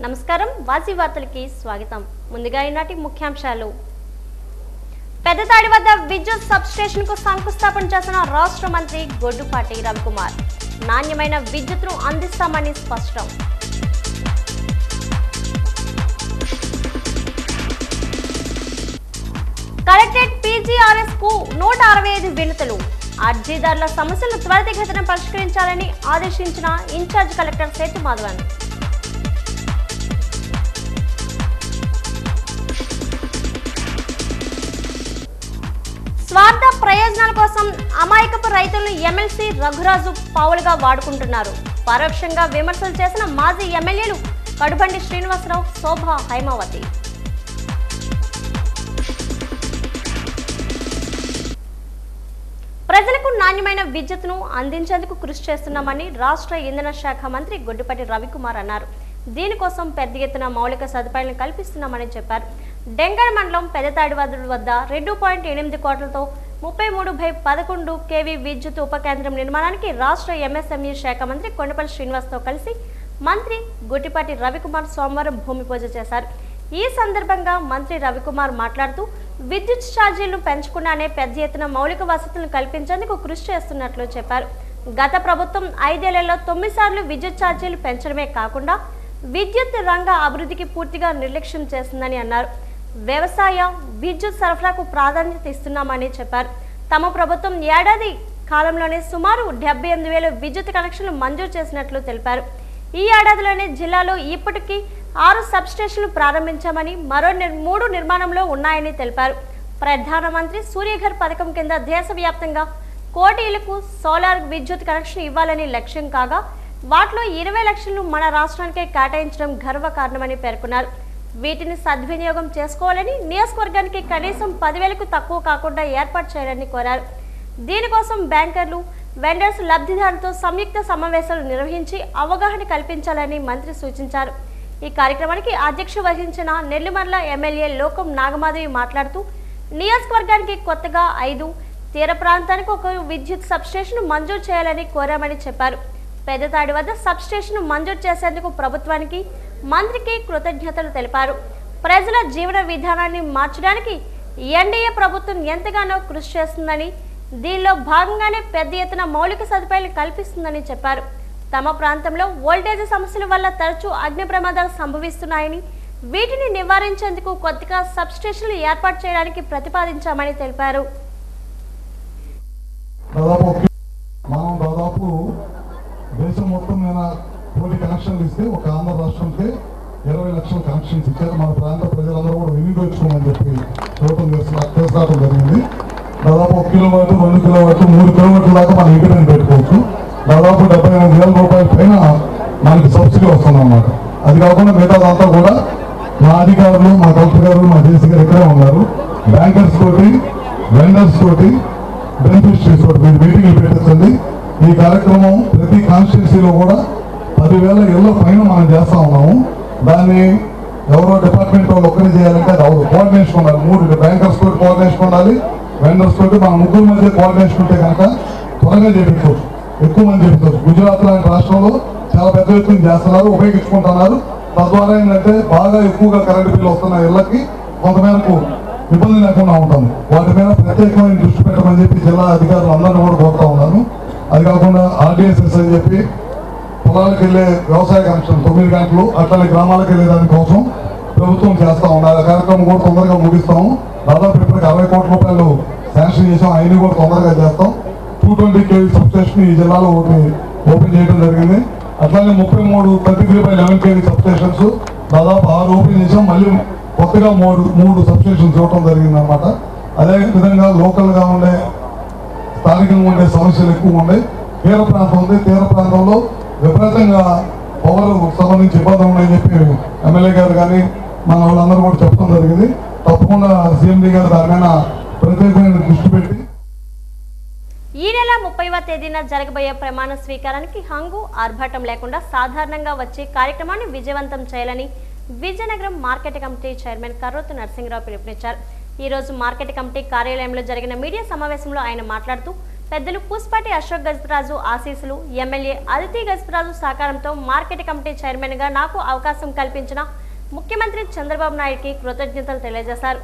నమస్కారం వాసి వార్తలకి స్వాగతం ముందుగా ఈనాటి ముఖ్యాంశాలు పెద్దతాడి వద్ద విద్యుత్ సబ్ స్టేషన్ కు శంకుస్థాపన చేసిన రాష్ట్ర మంత్రి గొడ్డుపాటి రవికుమార్ నాణ్యమైన విద్యుత్తును అందిస్తామని స్పష్టం కలెక్టరేట్ పీజీఆర్ఎస్ కు 165 వినతులు అర్జీదారుల సమస్యలను త్వరితగతిన పరిష్కరించాలని ఆదేశించిన ఇన్ఛార్జ్ కలెక్టర్ సేతు మాధవన్ స్వార్థ ప్రయోజనాల కోసం అమాయకపు రైతులను ఎమ్మెల్సీ రఘురాజు పావులుగా వాడుకుంటున్నారు పరోక్షంగా విమర్శలు చేసిన మాజీ ఎమ్మెల్యేలు కడుబండి శ్రీనివాసరావు శోభ హైమావతి ప్రజలకు నాణ్యమైన విద్యుత్తును అందించేందుకు కృషి చేస్తున్నామని రాష్ట్ర ఇంధన శాఖ మంత్రి గొడ్డుపాటి రవికుమార్ అన్నారు దీనికోసం పెద్ద ఎత్తున మౌలిక సదుపాయాలను కల్పిస్తున్నామని చెప్పారు డెంగర్ మండలం పెద్దతాడి వద్ద 2.8 కోట్లతో 33/11 కేవీ విద్యుత్ ఉప కేంద్రం నిర్మాణానికి రాష్ట్ర ఎంఎస్ఎంఈ శాఖ మంత్రి కొండపల్లి శ్రీనివాస్తో కలిసి మంత్రి గొడ్డుపాటి రవికుమార్ సోమవారం భూమి పూజ చేశారు ఈ సందర్భంగా మంత్రి రవికుమార్ మాట్లాడుతూ విద్యుత్ ఛార్జీలను పెంచకుండానే పెద్ద ఎత్తున మౌలిక వసతులను కల్పించేందుకు కృషి చేస్తున్నట్లు చెప్పారు గత ప్రభుత్వం 5 ఏళ్లలో 9 సార్లు విద్యుత్ ఛార్జీలు పెంచడమే కాకుండా విద్యుత్ రంగ అభివృద్ధికి పూర్తిగా నిర్లక్ష్యం చేస్తుందని అన్నారు వ్యవసాయ విద్యుత్ సరఫరాకు ప్రాధాన్యత ఇస్తున్నామని చెప్పారు తమ ప్రభుత్వం ఏడాది కాలంలోనే సుమారు 78,000 విద్యుత్ కనెక్షన్లు మంజూరు చేసినట్లు తెలిపారు ఈ ఏడాదిలోనే జిల్లాలో ఇప్పటికీ 6 సబ్ స్టేషన్లు ప్రారంభించామని మరో 3 నిర్మాణంలో ఉన్నాయని తెలిపారు ప్రధానమంత్రి సూర్యఘర్ పథకం కింద దేశవ్యాప్తంగా 1 కోటి ఇళ్లకు సోలార్ విద్యుత్ కనెక్షన్ ఇవ్వాలని లక్ష్యం కాగా వాటిలో 20 లక్షలు మన రాష్ట్రానికే కేటాయించడం గర్వకారణమని పేర్కొన్నారు వీటిని సద్వినియోగం చేసుకోవాలని నియోజకవర్గానికి కనీసం 10,000కు తక్కువ కాకుండా ఏర్పాటు చేయాలని కోరారు దీనికోసం బ్యాంకర్లు వెండర్స్ లబ్ధిదారులతో సంయుక్త సమావేశాలు నిర్వహించి అవగాహన కల్పించాలని మంత్రి సూచించారు ఈ కార్యక్రమానికి అధ్యక్షత వహించిన నెల్లిమర్ల ఎమ్మెల్యే లోకం నాగమాధవి మాట్లాడుతూ నియోజకవర్గానికి కొత్తగా 5 తీర ప్రాంతానికి 1 విద్యుత్ సబ్ స్టేషన్ మంజూరు చేయాలని కోరామని చెప్పారు పెద్దతాడి వద్ద సబ్ స్టేషన్ మంజూరు చేసేందుకు ప్రభుత్వానికి మంత్రికి కృతజ్ఞతలు తెలిపారు ప్రజల జీవన విధానాన్ని మార్చడానికి ఎన్డీఏ ప్రభుత్వం ఎంతగానో కృషి చేస్తుందని దీనిలో భాగంగానే పెద్ద ఎత్తున మౌలిక సదుపాయాలు కల్పిస్తుందని చెప్పారు తమ ప్రాంతంలో వోల్టేజ్ సమస్యల వల్ల తరచూ అగ్ని ప్రమాదాలు సంభవిస్తున్నాయని వీటిని నివారించేందుకు కొత్తగా సబ్ స్టేషన్లు ఏర్పాటు చేయడానికి ప్రతిపాదించామని తెలిపారు దేశం మొత్తం మీద 1 కోటి కనెక్షన్లు ఇస్తే ఒక ఆంధ్ర రాష్ట్రంకి 20 లక్షల కనెక్షన్స్ ఇచ్చారు మన ప్రాంత ప్రజలందరూ కూడా వినియోగించుకోమని చెప్పి ప్రభుత్వం తీసుకురావడం జరిగింది దాదాపు 1 కిలోమీటర్ 2 కిలోమీటర్ 3 కిలోమీటర్ల దాకా మనం ఇంటిని పెట్టుకోవచ్చు దాదాపు 75,000 రూపాయల పైన మనకి సబ్సిడీ వస్తుందన్నమాట అది కాకుండా మిగతాదంతా కూడా మా అధికారులు మా కలెక్టర్ గారు మా జేసీ గారు ఇక్కడే ఉన్నారు బ్యాంకర్స్ తోటి వెండర్స్ తోటి బెనిఫిషరీస్ తోటి మీరు మీటింగ్లు పెట్టించండి ఈ కార్యక్రమం ప్రతి కాన్స్టిట్యున్సీలో కూడా 10,000 ఇళ్ల పైన మనం చేస్తా ఉన్నాము దాన్ని ఎవరో డిపార్ట్మెంట్ వాళ్ళు ఒక్కరి చేయాలంటే అది అవరు కోఆర్డినేషన్ ఉండాలి 3 బ్యాంకర్స్ తోటి కోఆర్డినేషన్ ఉండాలి వెండర్స్ తోటి మన 3 మధ్య కోఆర్డినేషన్ ఉంటే కనుక త్వరగా చేపించవచ్చు ఎక్కువ మంది చేపించవచ్చు గుజరాత్ లాంటి రాష్ట్రంలో చాలా పెద్ద ఎత్తున చేస్తున్నారు ఉపయోగించుకుంటున్నారు తద్వారా ఏంటంటే బాగా ఎక్కువగా కరెంటు బిల్లు వస్తున్న ఇళ్లకి కొంతమేరకు ఇబ్బంది లేకుండా ఉంటుంది వాటి మీద ప్రత్యేకమైన దృష్టి పెట్టమని చెప్పి జిల్లా అధికారులు అందరినీ కూడా కోరుతా ఉన్నాను అది కాకుండా ఆర్డీఎస్ఎస్ అని చెప్పి పొలాలకు వెళ్ళే వ్యవసాయ కనెక్షన్ 9 గంటలు అట్లనే గ్రామాలకు వెళ్ళే దానికోసం ప్రభుత్వం చేస్తా ఉన్నారు ఆ కార్యక్రమం కూడా తొందరగా ముగిస్తాము దాదాపు ఇప్పటికి 60 కోట్ల రూపాయలు శాంక్షన్ చేసాం అయినా కూడా తొందరగా చేస్తాం 220 కేవీ సబ్ స్టేషన్ ఈ జిల్లాలో ఓపెన్ చేయడం జరిగింది అట్లానే 33/11 కేవీ సబ్ స్టేషన్స్ దాదాపు 6 ఓపెన్ చేసాం మళ్ళీ కొత్తగా 3 సబ్ స్టేషన్స్ ఇవ్వడం జరిగింది అనమాట అదే విధంగా లోకల్గా ఉండే స్థానికంగా ఉండే సమస్యలు ఎక్కువ ఉన్నాయి తీర ప్రాంతం ఉంది తీర ప్రాంతంలో విపరీతంగా పవర్ సంబంధించి ఇబ్బందులు ఉన్నాయని చెప్పి ఎమ్మెల్యే గారు కానీ మన వాళ్ళందరూ కూడా చెప్పడం జరిగింది తప్పకుండా సీఎండీ గారు దాని మీద ప్రత్యేకమైన దృష్టి పెట్టి ఈ నెల 30వ తేదీన జరగబోయే ప్రమాణ స్వీకారానికి హంగు ఆర్భాటం లేకుండా సాధారణంగా వచ్చే కార్యక్రమాన్ని విజయవంతం చేయాలని Vizianagaram market committee chairman Karrotu Narasimharao పిలుపునిచ్చారు ఈ రోజు మార్కెట్ కమిటీ కార్యాలయంలో జరిగిన మీడియా సమావేశంలో ఆయన మాట్లాడుతూ పెద్దలు పూస్పాటి అశోక్ గజపతిరాజు ఆశీస్సులు, ఎమ్మెల్యే అదితి గజపతిరాజు సహకారంతో మార్కెట్ కమిటీ చైర్మన్గా నాకు అవకాశం కల్పించిన ముఖ్యమంత్రి చంద్రబాబు నాయుడుకి కృతజ్ఞతలు తెలియజేశారు.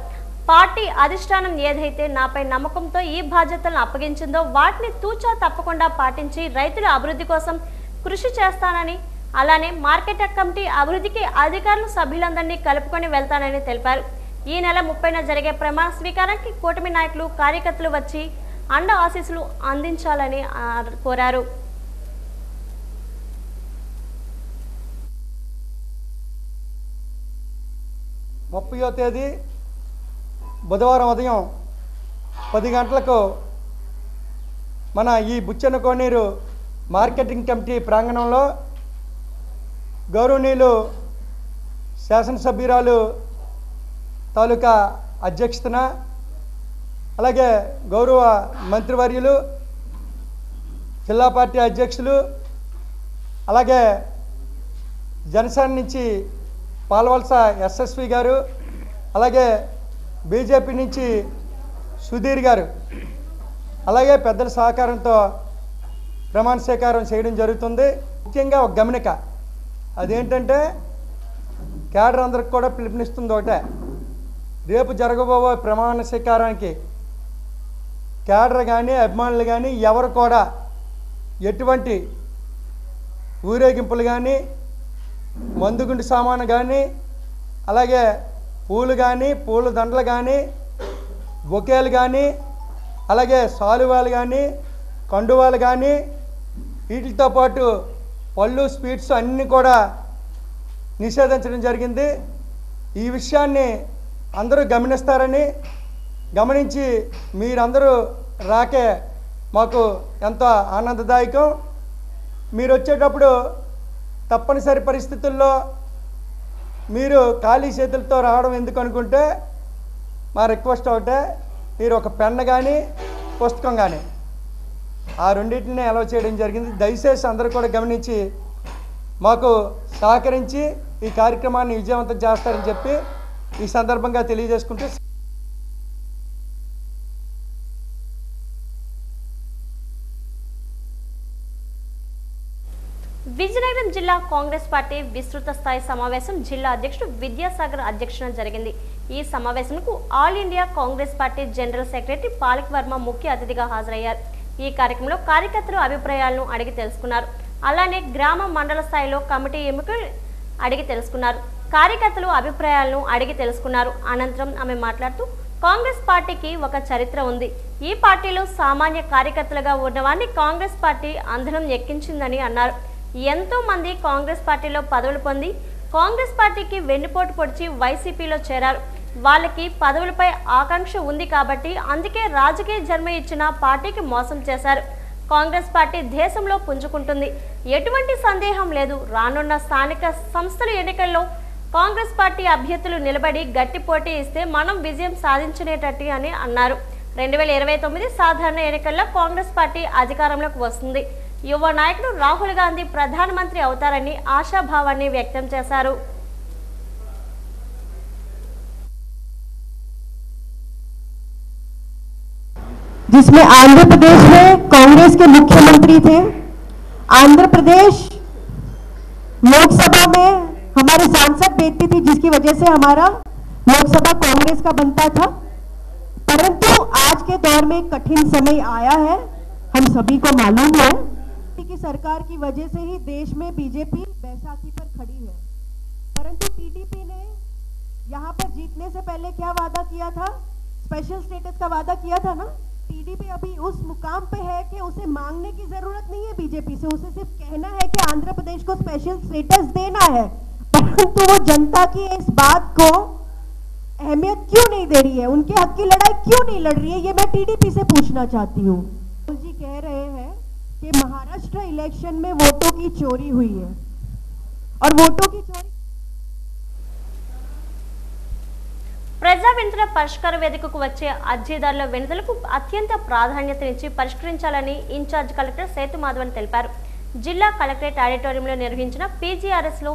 పార్టీ అధిష్టానం ఏదైతే నాపై నమ్మకంతో ఈ బాధ్యతలను అప్పగించిందో వాటిని తూచా తప్పకుండా పాటించి రైతుల అభివృద్ధి కోసం కృషి చేస్తానని, అలానే మార్కెట్ కమిటీ అభివృద్ధికి అధికారులు సభ్యులందరినీ కలుపుకొని వెళ్తానని తెలిపారు. ఈ నెల 30న జరిగే ప్రమాణ స్వీకారానికి కూటమి నాయకులు, కార్యకర్తలు వచ్చి అండ ఆశీస్సులు అందించాలని కోరారు. తేదీ బుధవారం ఉదయం 10 గంటలకు మన ఈ బుచ్చన్న కోనేరు మార్కెటింగ్ కమిటీ ప్రాంగణంలో గౌరవనీయులు శాసనసభ్యురాలు తాలూకా అధ్యక్షతన, అలాగే గౌరవ మంత్రివర్యులు, జిల్లా పార్టీ అధ్యక్షులు, అలాగే జనసేన నుంచి పాలవలస ఎస్ఎస్వి గారు, అలాగే బీజేపీ నుంచి సుధీర్ గారు, అలాగే పెద్దల సహకారంతో ప్రమాణ స్వీకారం చేయడం జరుగుతుంది. ముఖ్యంగా ఒక గమనిక, అదేంటంటే క్యాడర్ అందరికి కూడా పిలుపునిస్తుంది ఒకటే, రేపు జరగబోయే ప్రమాణ స్వీకారానికి క్యాడర్ కానీ అభిమానులు కానీ ఎవరు కూడా ఎటువంటి ఊరేగింపులు కానీ, మందుగుండు సామాను కానీ, అలాగే పూలు కానీ, పూల దండలు కానీ, బొకేలు కానీ, అలాగే సాలువాలు కానీ, కండువాలు కానీ, వీటితో పాటు పళ్ళు, స్వీట్స్ అన్నీ కూడా నిషేధించడం జరిగింది. ఈ విషయాన్ని అందరూ గమనిస్తారని, గమనించి మీరందరూ రాకే మాకు ఎంతో ఆనందదాయకం. మీరు వచ్చేటప్పుడు తప్పనిసరి పరిస్థితుల్లో మీరు ఖాళీ చేతులతో రావడం ఎందుకు అనుకుంటే మా రిక్వెస్ట్ ఒకటే, మీరు ఒక పెన్ కానీ పుస్తకం కానీ ఆ రెండింటిని అలౌ చేయడం జరిగింది. దయచేసి అందరూ కూడా గమనించి మాకు సహకరించి ఈ కార్యక్రమాన్ని విజయవంతం చేస్తారని చెప్పి ఈ సందర్భంగా తెలియజేసుకుంటూ విజయనగరం జిల్లా కాంగ్రెస్ పార్టీ విస్తృత స్థాయి సమావేశం జిల్లా అధ్యక్షుడు విద్యాసాగర్ అధ్యక్షతన జరిగింది. ఈ సమావేశంకు all India Congress party general secretary Palak Varma ముఖ్య అతిథిగా హాజరయ్యారు. ఈ కార్యక్రమంలో కార్యకర్తలు అభిప్రాయాలను అడిగి తెలుసుకున్నారు. అలానే గ్రామ మండల స్థాయిలో కమిటీ ఎన్నికలు అడిగి తెలుసుకున్నారు. కార్యకర్తలు అభిప్రాయాలను అడిగి తెలుసుకున్నారు. అనంతరం ఆమె మాట్లాడుతూ కాంగ్రెస్ పార్టీకి ఒక చరిత్ర ఉంది. ఈ పార్టీలో సామాన్య కార్యకర్తలుగా ఉన్నవారిని కాంగ్రెస్ పార్టీ అందరం ఎక్కించిందని అన్నారు. ఎంతో మంది కాంగ్రెస్ పార్టీలో పదవులు పొంది కాంగ్రెస్ పార్టీకి వెన్నుపోటు పొడిచి వైసీపీలో చేరారు. వాళ్ళకి పదవులపై ఆకాంక్ష ఉంది కాబట్టి అందుకే రాజకీయ జన్మ ఇచ్చిన పార్టీకి మోసం చేశారు. కాంగ్రెస్ పార్టీ దేశంలో పుంజుకుంటుంది, ఎటువంటి సందేహం లేదు. రానున్న స్థానిక సంస్థల ఎన్నికల్లో కాంగ్రెస్ పార్టీ అభ్యర్థులు నిలబడి గట్టి పోటీ ఇస్తే మనం విజయం సాధించినట్టు అని అన్నారు. 2029 సాధారణ ఎన్నికల్లో కాంగ్రెస్ పార్టీ అధికారంలోకి వస్తుంది. యువ నాయకుడు రాహుల్ గాంధీ ప్రధానమంత్రి అవుతారని ఆశాభావాన్ని వ్యక్తం చేశారు. जिसमें आंध्र प्रदेश में कांग्रेस के मुख्यमंत्री थे। आंध्र प्रदेश लोकसभा में हमारे सांसद बेटी थी, जिसकी वजह से हमारा लोकसभा कांग्रेस का बनता था। परंतु आज के दौर में कठिन समय आया है, हम सभी को मालूम है कि सरकार की वजह से ही देश में बीजेपी बैसाखी पर खड़ी है। परंतु टीडीपी ने यहाँ पर जीतने से पहले क्या वादा किया था? स्पेशल स्टेटस का वादा किया था ना। टीडीपी अभी उस मुकाम पे है कि उसे मांगने की जरूरत नहीं है बीजेपी से, उसे सिर्फ कहना है कि आंध्र प्रदेश को स्पेशल स्टेटस देना है। परंतु वो जनता की इस बात को अहमियत क्यों नहीं दे रही है, उनके हक की लड़ाई क्यों नहीं लड़ रही है, ये मैं टीडीपी से पूछना चाहती हूँ। जी कह रहे हैं कि महाराष्ट्र इलेक्शन में वोटों की चोरी हुई है और वोटों की चोरी ప్రజా వినతుల పరిష్కార వేదికకు వచ్చే అర్జీదారుల వినతులకు అత్యంత ప్రాధాన్యతనిచ్చి పరిష్కరించాలని ఇన్ఛార్జ్ కలెక్టర్ సేతు మాధవన్ తెలిపారు. జిల్లా కలెక్టరేట్ ఆడిటోరియంలో నిర్వహించిన పీజీఆర్ఎస్లో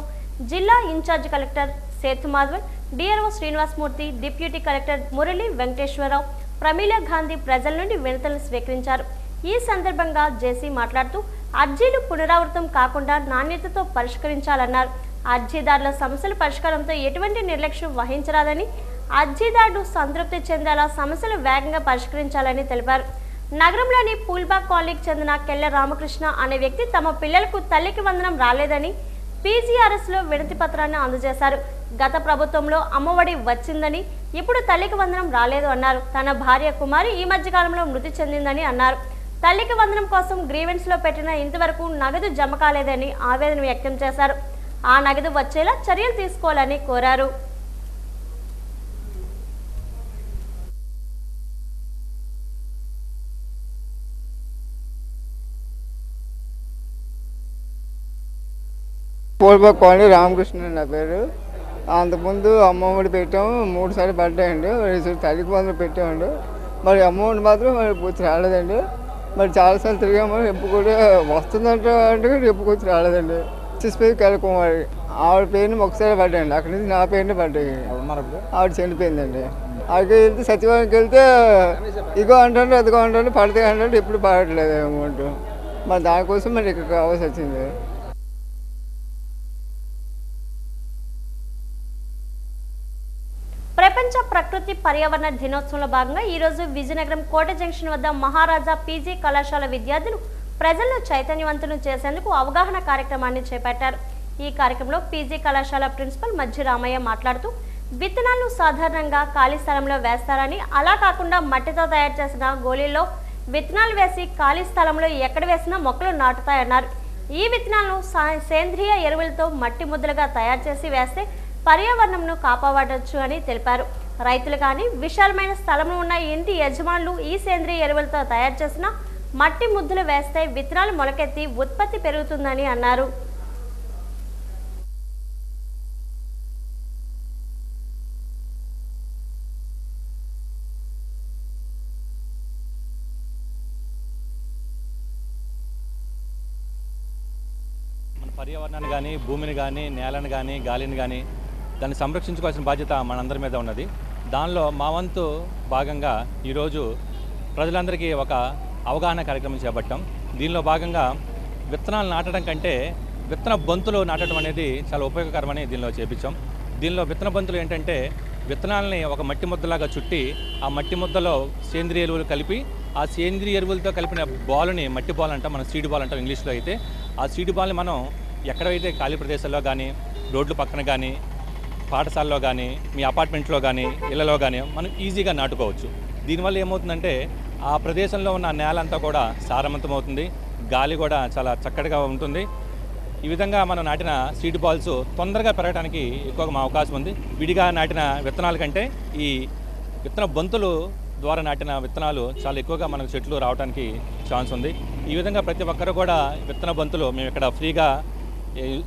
జిల్లా incharge collector Sethu Madhavan, DRO Srinivasamurthy, deputy collector Murali Venkateswararao, Pramila Gandhi ప్రజల నుండి వినతులను స్వీకరించారు. ఈ సందర్భంగా జేసీ మాట్లాడుతూ అర్జీలు పునరావృతం కాకుండా నాణ్యతతో పరిష్కరించాలన్నారు. అర్జీదారుల సమస్యల పరిష్కారంతో ఎటువంటి నిర్లక్ష్యం వహించరాదని, అర్జీదారుడు సంతృప్తి చెందేలా సమస్యలు వేగంగా పరిష్కరించాలని తెలిపారు. నగరంలోని పూల్బాగ్ కాలనీకి చెందిన కెల్ల రామకృష్ణ అనే వ్యక్తి తమ పిల్లలకు తల్లికి వందనం రాలేదని పీజీఆర్ఎస్ లో వినతి పత్రాన్ని అందజేశారు. గత ప్రభుత్వంలో అమ్మఒడి వచ్చిందని, ఇప్పుడు తల్లికి వందనం రాలేదు అన్నారు. తన భార్య కుమారి ఈ మధ్య కాలంలో మృతి చెందిందని అన్నారు. తల్లికి వందనం కోసం గ్రీవెన్స్ లో పెట్టిన ఇంతవరకు నగదు జమ కాలేదని ఆవేదన వ్యక్తం చేశారు. ఆ నగదు వచ్చేలా చర్యలు తీసుకోవాలని కోరారు. పూల్బాగ్ కాలనీ రామకృష్ణ నా పేరు. అంతకుముందు అమ్మఒడి పెట్టాము, 3 సార్లు పడ్డాయండి. తల్లికి వందలు పెట్టామండి. మరి అమ్మఒడి మాత్రం మరి పూర్తి రాలేదండి. మరి చాలాసార్లు తిరిగాము, ఎప్పుడు కూడా వస్తుందంటే అంటే ఎప్పుడు వచ్చి రాలేదండి. పేరు కెలకుమారి, ఆవిడ పేరుని ఒకసారి పడ్డాయండి. అక్కడి నుంచి నా పేరుని పడ్డాయి. ఆవిడ చనిపోయిందండి. అక్కడికి వెళ్తే సచివాలయంకి వెళ్తే ఇగో అంటారు, అదిగో అంటారు, పడతాయి అంటే ఎప్పుడు పడట్లేదు అమౌంట్. మరి దానికోసం మరి ఇక్కడ కావాల్సి వచ్చింది. ప్రపంచ ప్రకృతి పర్యావరణ దినోత్సవంలో భాగంగా ఈరోజు విజయనగరం కోట జంక్షన్ వద్ద మహారాజా పీజీ కళాశాల విద్యార్థులు ప్రజలను చైతన్యవంతులను చేసేందుకు అవగాహన కార్యక్రమాన్ని చేపట్టారు. ఈ కార్యక్రమంలో పీజీ కళాశాల ప్రిన్సిపల్ మజ్జి రామయ్య మాట్లాడుతూ విత్తనాలను సాధారణంగా ఖాళీ స్థలంలో వేస్తారని, అలా కాకుండా మట్టితో తయారు చేసిన గోళీల్లో విత్తనాలు వేసి ఖాళీ స్థలంలో ఎక్కడ వేసినా మొక్కలు నాటుతాయన్నారు. ఈ విత్తనాలను సేంద్రియ ఎరువులతో మట్టి ముద్దలుగా తయారు చేసి వేస్తే పర్యావరణంను కాపాడవచ్చు అని తెలిపారు. రైతులు కానీ విశాలమైన స్థలంలో ఉన్న ఇంటి యజమానులు ఈ సేంద్రియ ఎరువులతో తయారు చేసిన మట్టి ముద్దలు వేస్తే విత్తనాలు మొలకెత్తి ఉత్పత్తి పెరుగుతుందని అన్నారు. మన పర్యావరణాన్ని కానీ, భూమిని కానీ, నేలను కానీ, గాలిని కానీ దాన్ని సంరక్షించుకోవాల్సిన బాధ్యత మనందరి మీద ఉన్నది. దానిలో మా వంతు భాగంగా ఈరోజు ప్రజలందరికీ ఒక అవగాహన కార్యక్రమం చేపట్టాం. దీనిలో భాగంగా విత్తనాలు నాటడం కంటే విత్తన బంతులు నాటడం అనేది చాలా ఉపయోగకరమని దీనిలో చేపించాం. దీనిలో విత్తన బంతులు ఏంటంటే విత్తనాలని ఒక మట్టి ముద్దలాగా చుట్టి ఆ మట్టి ముద్దలో సేంద్రియ ఎరువులు కలిపి ఆ సేంద్రియ ఎరువులతో కలిపిన బాల్ని మట్టి బాల్ అంటాం, మనం సీడ్ బాల్ అంటాం ఇంగ్లీష్లో. అయితే ఆ సీడ్ బాల్ని మనం ఎక్కడైతే ఖాళీ ప్రదేశాల్లో కానీ, రోడ్ల పక్కన కానీ, పాఠశాలలో కానీ, మీ అపార్ట్మెంట్లో కానీ, ఇళ్లలో కానీ మనం ఈజీగా నాటుకోవచ్చు. దీనివల్ల ఏమవుతుందంటే ఆ ప్రదేశంలో ఉన్న నేల అంతా కూడా సారవంతమవుతుంది, గాలి కూడా చాలా చక్కటిగా ఉంటుంది. ఈ విధంగా మనం నాటిన సీడ్ బాల్స్ తొందరగా పెరగడానికి ఎక్కువగా అవకాశం ఉంది. విడిగా నాటిన విత్తనాల కంటే ఈ విత్తన బంతులు ద్వారా నాటిన విత్తనాలు చాలా ఎక్కువగా మనకు చెట్లు రావడానికి ఛాన్స్ ఉంది. ఈ విధంగా ప్రతి ఒక్కరు కూడా విత్తన బంతులు మేము ఇక్కడ ఫ్రీగా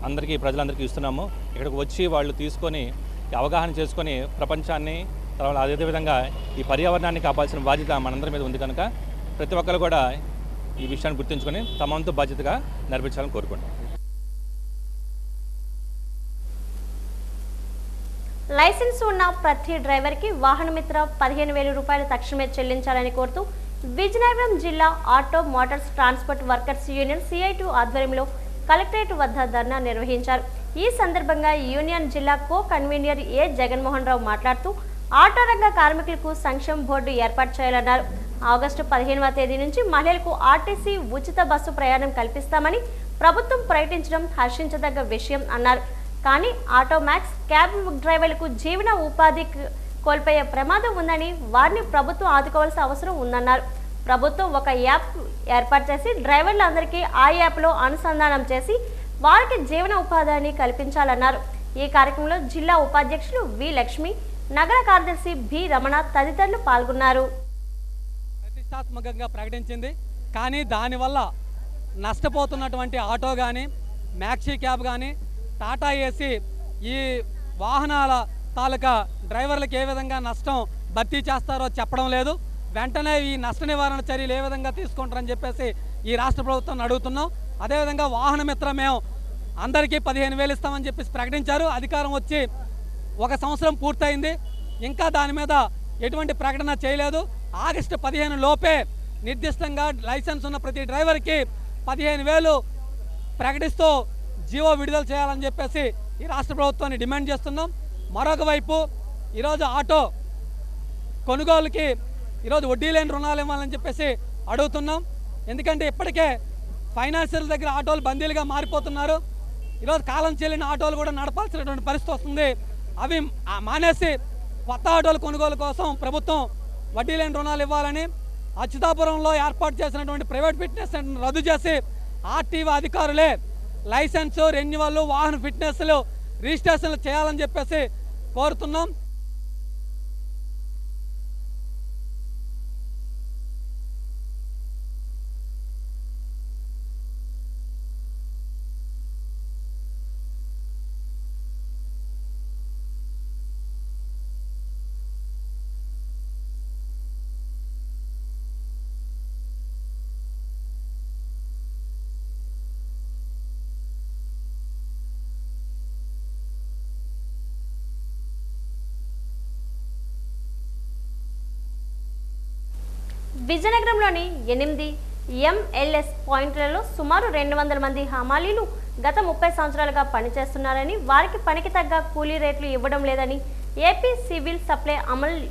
అందరికీ ప్రజలందరికీ ఇస్తున్నాము. ఇక్కడికి వచ్చి వాళ్ళు తీసుకొని అవగాహన చేసుకొని ప్రపంచాన్ని, తర్వాత అదేవిధంగా ఈ పర్యావరణాన్ని కాపాల్సిన బాధ్యత మనందరి మీద ఉంది కనుక ప్రతి ఒక్కరు కూడా ఈ విషయాన్ని గుర్తుంచుకొని తమ వంతు బాధ్యతగా నిర్వహించాలని కోరుకుంటున్నాం. లైసెన్స్ ఉన్న ప్రతి డ్రైవర్కి వాహనమిత్ర 15,000 రూపాయలు తక్షణమే చెల్లించాలని కోరుతూ విజయనగరం జిల్లా auto Motors transport workers union CI2 ఆధ్వర్యంలో కలెక్టరేట్ వద్ద ధర్నా నిర్వహించారు. ఈ సందర్భంగా యూనియన్ జిల్లా కో కన్వీనర్ ఏ జగన్మోహన్ రావు మాట్లాడుతూ ఆటో రంగ కార్మికులకు సంక్షేమ బోర్డు ఏర్పాటు చేయాలన్నారు. ఆగస్టు 15వ తేదీ నుంచి మహిళలకు ఆర్టీసీ ఉచిత బస్సు ప్రయాణం కల్పిస్తామని ప్రభుత్వం ప్రకటించడం హర్షించదగ్గ విషయం అన్నారు. కానీ ఆటో మ్యాక్స్ క్యాబ్ డ్రైవర్లకు జీవన ఉపాధి కోల్పోయే ప్రమాదం ఉందని, వారిని ప్రభుత్వం ఆదుకోవాల్సిన అవసరం ఉందన్నారు. ప్రభుత్వం ఒక యాప్ ఏర్పాటు చేసి డ్రైవర్లందరికీ ఆ యాప్లో అనుసంధానం చేసి వారికి జీవన ఉపాధిని కల్పించాలన్నారు. ఈ కార్యక్రమంలో జిల్లా ఉపాధ్యక్షులు వి లక్ష్మి, నగర కార్యదర్శి బి రమణ తదితరులు పాల్గొన్నారు. ప్రతిష్టాత్మకంగా ప్రకటించింది, కానీ దానివల్ల నష్టపోతున్నటువంటి ఆటో కానీ, మ్యాక్సీ క్యాబ్ కానీ, టాటా ఏసీ ఈ వాహనాల తాలూకా డ్రైవర్లకు ఏ విధంగా నష్టం భర్తీ చేస్తారో చెప్పడం లేదు. వెంటనే ఈ నష్ట నివారణ చర్యలు ఏ విధంగా తీసుకుంటారని చెప్పేసి ఈ రాష్ట్ర ప్రభుత్వాన్ని అడుగుతున్నాం. అదేవిధంగా వాహన మిత్ర మేము అందరికీ 15,000 ఇస్తామని చెప్పేసి ప్రకటించారు. అధికారం వచ్చి 1 సంవత్సరం పూర్తయింది, ఇంకా దాని మీద ఎటువంటి ప్రకటన చేయలేదు. ఆగస్టు 15 లోపే నిర్దిష్టంగా లైసెన్స్ ఉన్న ప్రతి డ్రైవర్కి 15,000 ప్రకటిస్తూ జీవో విడుదల చేయాలని చెప్పేసి ఈ రాష్ట్ర ప్రభుత్వాన్ని డిమాండ్ చేస్తున్నాం. మరొక వైపు ఈరోజు ఆటో కొనుగోలుకి ఈరోజు వడ్డీ లేని రుణాలు ఇవ్వాలని చెప్పేసి అడుగుతున్నాం. ఎందుకంటే ఇప్పటికే ఫైనాన్షియల్ దగ్గర ఆటోలు బందీలుగా మారిపోతున్నారు. ఈరోజు కాలం చెల్లిన ఆటోలు కూడా నడపాల్సినటువంటి పరిస్థితి వస్తుంది. అవి మానేసి కొత్త ఆటోల కొనుగోలు కోసం ప్రభుత్వం వడ్డీ లేని రుణాలు ఇవ్వాలని, అచ్యుతాపురంలో ఏర్పాటు చేసినటువంటి ప్రైవేట్ ఫిట్నెస్ సెంటర్ను రద్దు చేసి ఆర్టీఓ అధికారులే లైసెన్సు రెన్యువల్ వాహన ఫిట్నెస్లు రిజిస్ట్రేషన్లు చేయాలని చెప్పేసి కోరుతున్నాం. విజయనగరంలోని 8 ఎంఎల్ఎస్ పాయింట్లలో సుమారు 200 మంది హమాలీలు గత 30 సంవత్సరాలుగా పనిచేస్తున్నారని, వారికి పనికి తగ్గ కూలీ రేట్లు ఇవ్వడం లేదని ఏపీ సివిల్ సప్లై అమలు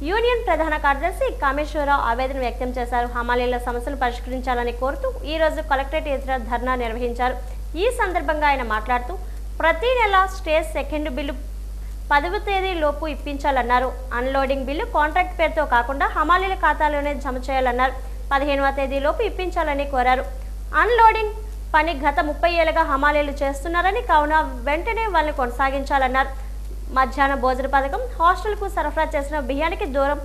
యూనియన్ ప్రధాన కార్యదర్శి కామేశ్వరరావు ఆవేదన వ్యక్తం చేశారు. హమాలీల సమస్యలు పరిష్కరించాలని కోరుతూ ఈరోజు కలెక్టరేట్ ఎదుట ధర్నా నిర్వహించారు. ఈ సందర్భంగా ఆయన మాట్లాడుతూ ప్రతి నెల స్టేజ్ సెకండ్ బిల్లు 10వ తేదీ లోపు ఇప్పించాలన్నారు. అన్లోడింగ్ బిల్లు కాంట్రాక్ట్ పేరుతో కాకుండా హమాలీల ఖాతాలోనే జమ చేయాలన్నారు. 15వ తేదీ లోపు ఇప్పించాలని కోరారు. అన్లోడింగ్ పని గత 30 ఏళ్లుగా హమాలీలు చేస్తున్నారని, కావున వెంటనే వాళ్ళని కొనసాగించాలన్నారు. మధ్యాహ్న భోజన పథకం, హాస్టల్కు సరఫరా చేసిన బియ్యానికి దూరం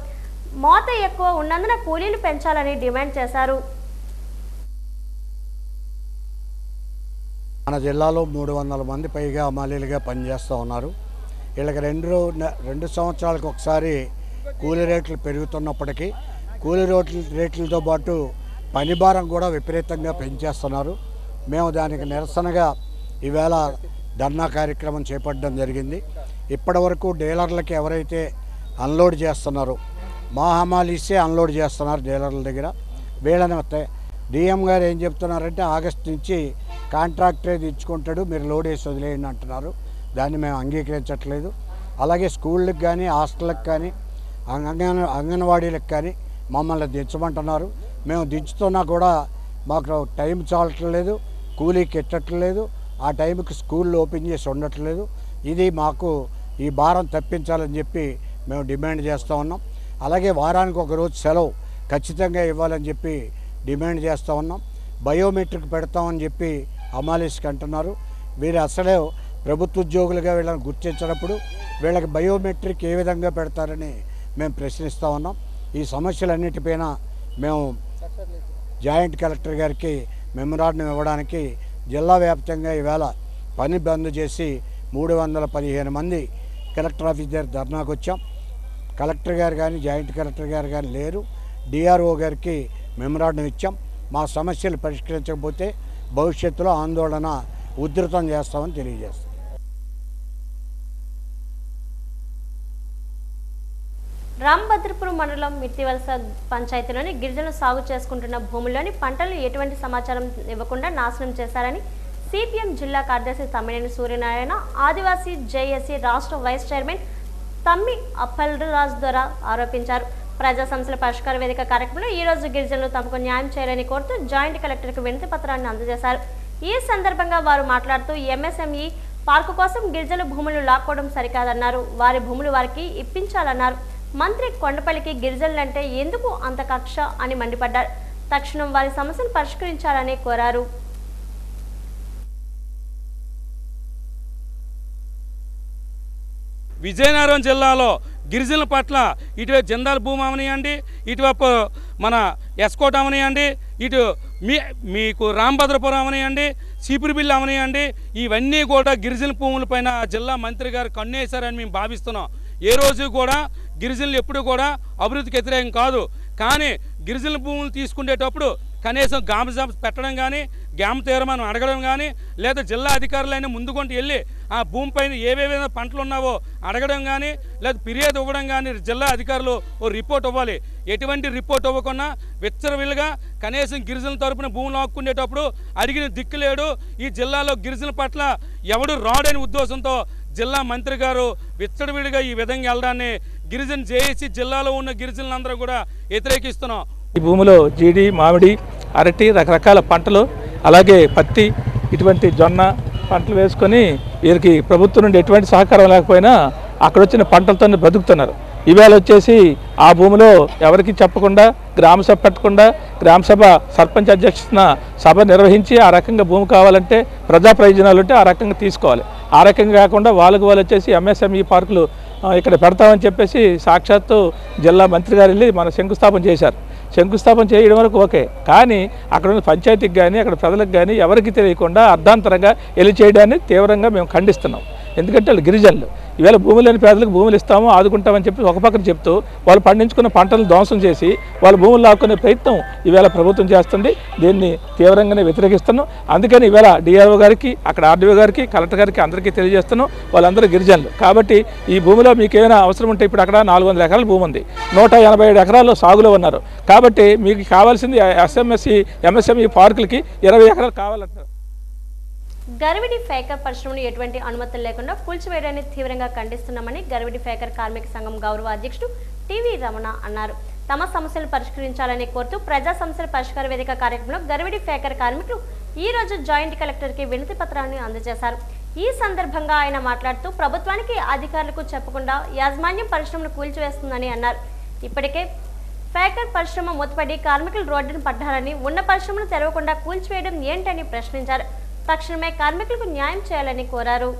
మోత ఎక్కువ ఉన్నందున కూలీలు పెంచాలని డిమాండ్ చేశారు. మన జిల్లాలో 300 మంది పైగా హమాలీలుగా పనిచేస్తూ ఉన్నారు. వీళ్ళకి రెండు సంవత్సరాలకు ఒకసారి కూలీ రేట్లు పెరుగుతున్నప్పటికీ కూలీ రేట్లతో పాటు పని భారం కూడా విపరీతంగా పెంచేస్తున్నారు. మేము దానికి నిరసనగా ఈవేళ ధర్నా కార్యక్రమం చేపట్టడం జరిగింది. ఇప్పటి వరకు డీలర్లకి ఎవరైతే అన్లోడ్ చేస్తున్నారో మా హమాలీసే అన్లోడ్ చేస్తున్నారు డీలర్ల దగ్గర. వీళ్ళని డిఎం గారు ఏం చెప్తున్నారంటే ఆగస్టు నుంచి కాంట్రాక్టరే తెచ్చుకుంటాడు, మీరు లోడ్ వేసి వదిలేయండి అంటున్నారు. దాన్ని మేము అంగీకరించట్లేదు. అలాగే స్కూళ్ళకి కానీ హాస్టళ్ళకి కానీ అంగన్వాడీలకు కానీ మమ్మల్ని దించమంటున్నారు. మేము దించుతున్నా కూడా మాకు టైం చాలట్లేదు, కూలీకి ఎట్టట్లేదు, ఆ టైంకి స్కూళ్ళు ఓపెన్ చేసి ఉండట్లేదు. ఇది మాకు ఈ భారం తప్పించాలని చెప్పి మేము డిమాండ్ చేస్తూ ఉన్నాం. అలాగే వారానికి ఒక రోజు సెలవు ఖచ్చితంగా ఇవ్వాలని చెప్పి డిమాండ్ చేస్తూ ఉన్నాం. బయోమెట్రిక్ పెడతామని చెప్పి హమాలీస్కి అంటున్నారు. వీరు అసలే ప్రభుత్వ ఉద్యోగులుగా వీళ్ళని గుర్తించినప్పుడు వీళ్ళకి బయోమెట్రిక్ ఏ విధంగా పెడతారని మేము ప్రశ్నిస్తూ ఉన్నాం. ఈ సమస్యలన్నిటిపైన మేము జాయింట్ కలెక్టర్ గారికి మెమరాండం ఇవ్వడానికి జిల్లా వ్యాప్తంగా ఈవేళ పని బంద్ చేసి 315 మంది కలెక్టర్ ఆఫీస్ దగ్గర ధర్నాకు వచ్చాం. కలెక్టర్ గారు కానీ జాయింట్ కలెక్టర్ గారు కానీ లేరు. డిఆర్ఓ గారికి మెమరాండం ఇచ్చాం. మా సమస్యలు పరిష్కరించకపోతే భవిష్యత్తులో ఆందోళన ఉధృతం చేస్తామని తెలియజేస్తాం. రాంభద్రపురం మండలం మిర్తివలస పంచాయతీలోని గిరిజనులు సాగు చేసుకుంటున్న భూముల్లోని పంటలు ఎటువంటి సమాచారం ఇవ్వకుండా నాశనం చేశారని సిపిఎం జిల్లా కార్యదర్శి తమ్మినేని సూర్యనారాయణ, ఆదివాసీ జేఏసీ రాష్ట్ర వైస్ చైర్మన్ తమ్మి అప్పలరాజు ద్వారా ఆరోపించారు. ప్రజా సమస్యల పరిష్కార వేదిక కార్యక్రమంలో ఈ రోజు గిరిజనులు తమకు న్యాయం చేయాలని కోరుతూ జాయింట్ కలెక్టర్కు వినతి పత్రాన్ని అందజేశారు. ఈ సందర్భంగా వారు మాట్లాడుతూ ఎంఎస్ఎంఈ పార్కు కోసం గిరిజనుల భూములు లాక్కోవడం సరికాదన్నారు. వారి భూములు వారికి ఇప్పించాలన్నారు. మంత్రి కొండపల్లికి గిరిజనులంటే ఎందుకు అంత కక్ష అని మండిపడ్డారు. తక్షణం వారి సమస్యను పరిష్కరించాలని కోరారు. విజయనగరం జిల్లాలో గిరిజనుల పట్ల ఇటువైపు జందాల భూమి అవనియండి, ఇటువైపు మన ఎస్కోట్ అవనియండి, ఇటు మీకు రాంభద్రపురం అవనియండి, చీపురుబిల్లు అవనియండి, ఇవన్నీ కూడా గిరిజన భూములపైన జిల్లా మంత్రి గారు కన్నేశారని మేము భావిస్తున్నాం. ఏ రోజు కూడా గిరిజనులు ఎప్పుడు కూడా అభివృద్ధికి వ్యతిరేకం కాదు. కానీ గిరిజన భూములు తీసుకునేటప్పుడు కనీసం గ్రామ సభ పెట్టడం కానీ, గ్రామ తీర్మానం అడగడం కానీ, లేదా జిల్లా అధికారులైనా ముందుకుంటూ వెళ్ళి ఆ భూమిపైన ఏవేవైనా పంటలు ఉన్నావో అడగడం కానీ, లేదా ఫిర్యాదు ఇవ్వడం కానీ జిల్లా అధికారులు ఓ రిపోర్ట్ ఇవ్వాలి. ఎటువంటి రిపోర్ట్ ఇవ్వకుండా విచ్చరవిల్లుగా కనీసం గిరిజనుల తరపున భూములు ఆక్కుండేటప్పుడు అడిగిన దిక్కులేడు. ఈ జిల్లాలో గిరిజనుల పట్ల ఎవడు రాడని ఉద్దేశంతో జిల్లా మంత్రి గారు విచ్చరవిడిగా ఈ విధంగా వెళ్ళడాన్ని గిరిజన జేఏసీ జిల్లాలో ఉన్న గిరిజనులందరూ కూడా వ్యతిరేకిస్తున్నాం. ఈ భూమిలో జీడి, మామిడి, అరటి, రకరకాల పంటలు, అలాగే పత్తి, ఇటువంటి జొన్న పంటలు వేసుకొని వీరికి ప్రభుత్వం నుండి ఎటువంటి సహకారం లేకపోయినా అక్కడ వచ్చిన పంటలతో బతుకుతున్నారు. ఇవాళ వచ్చేసి ఆ భూమిలో ఎవరికి చెప్పకుండా, గ్రామసభ పెట్టకుండా, గ్రామసభ సర్పంచ్ అధ్యక్షతన సభ నిర్వహించి ఆ రకంగా భూమి కావాలంటే ప్రజా ప్రయోజనాలు ఉంటే ఆ రకంగా తీసుకోవాలి. ఆ రకంగా కాకుండా వాళ్ళు వచ్చేసి ఎంఎస్ఎంఈ పార్కులు ఇక్కడ పెడతామని చెప్పేసి సాక్షాత్తు జిల్లా మంత్రి గారు వెళ్ళి మన శంకుస్థాపన చేశారు. శంకుస్థాపన చేయడం వరకు ఓకే, కానీ అక్కడ ఉన్న పంచాయతీకి కానీ అక్కడ ప్రజలకు కానీ ఎవరికి తెలియకుండా అర్ధాంతరంగా వెళ్ళి చేయడాన్ని తీవ్రంగా మేము ఖండిస్తున్నాం. ఎందుకంటే వాళ్ళు గిరిజనులు. ఈవేళ భూమి లేని పేదలకు భూములు ఇస్తాము, ఆదుకుంటామని చెప్పి ఒక పక్కన చెప్తూ వాళ్ళు పండించుకున్న పంటలను ధ్వంసం చేసి వాళ్ళ భూములు లాక్కునే ప్రయత్నం ఈవేళ ప్రభుత్వం చేస్తుంది. దీన్ని తీవ్రంగానే వ్యతిరేకిస్తున్నాం. అందుకని ఈవేళ డిఆర్ఓ గారికి, అక్కడ ఆర్డీఓ గారికి, కలెక్టర్ గారికి అందరికీ తెలియజేస్తున్నాం. వాళ్ళందరూ గిరిజనులు కాబట్టి ఈ భూమిలో మీకు ఏమైనా అవసరం ఉంటే ఇప్పుడు అక్కడ 400 ఎకరాల భూమి ఉంది, 187 ఎకరాలు సాగులో ఉన్నారు. కాబట్టి మీకు కావాల్సింది ఎంఎస్ఎంఈ పార్కులకి 20 ఎకరాలు కావాలంటారు. గరివిడి ఫేకర్ పరిశ్రమను ఎటువంటి అనుమతులు లేకుండా కూల్చివేయడాన్ని తీవ్రంగా ఖండిస్తున్నామని గరివిడి ఫేకర్ కార్మిక సంఘం గౌరవ అధ్యక్షుడు టీవీ రమణ అన్నారు. తమ సమస్యలు పరిష్కరించాలని కోరుతూ ప్రజా సమస్యల పరిష్కార వేదిక కార్యక్రమంలో గరివిడి ఫేకర్ కార్మికులు ఈ రోజు జాయింట్ కలెక్టర్కి వినతి పత్రాన్ని అందజేశారు. ఈ సందర్భంగా ఆయన మాట్లాడుతూ ప్రభుత్వానికి, అధికారులకు చెప్పకుండా యాజమాన్యం పరిశ్రమను కూల్చివేస్తుందని అన్నారు. ఇప్పటికే ఫేకర్ పరిశ్రమ మూతపడి కార్మికులు రోడ్డును పడ్డారని, ఉన్న పరిశ్రమను తెరవకుండా కూల్చివేయడం ఏంటని ప్రశ్నించారు. తక్షణమే కార్మికులకు న్యాయం చేయాలని కోరారు.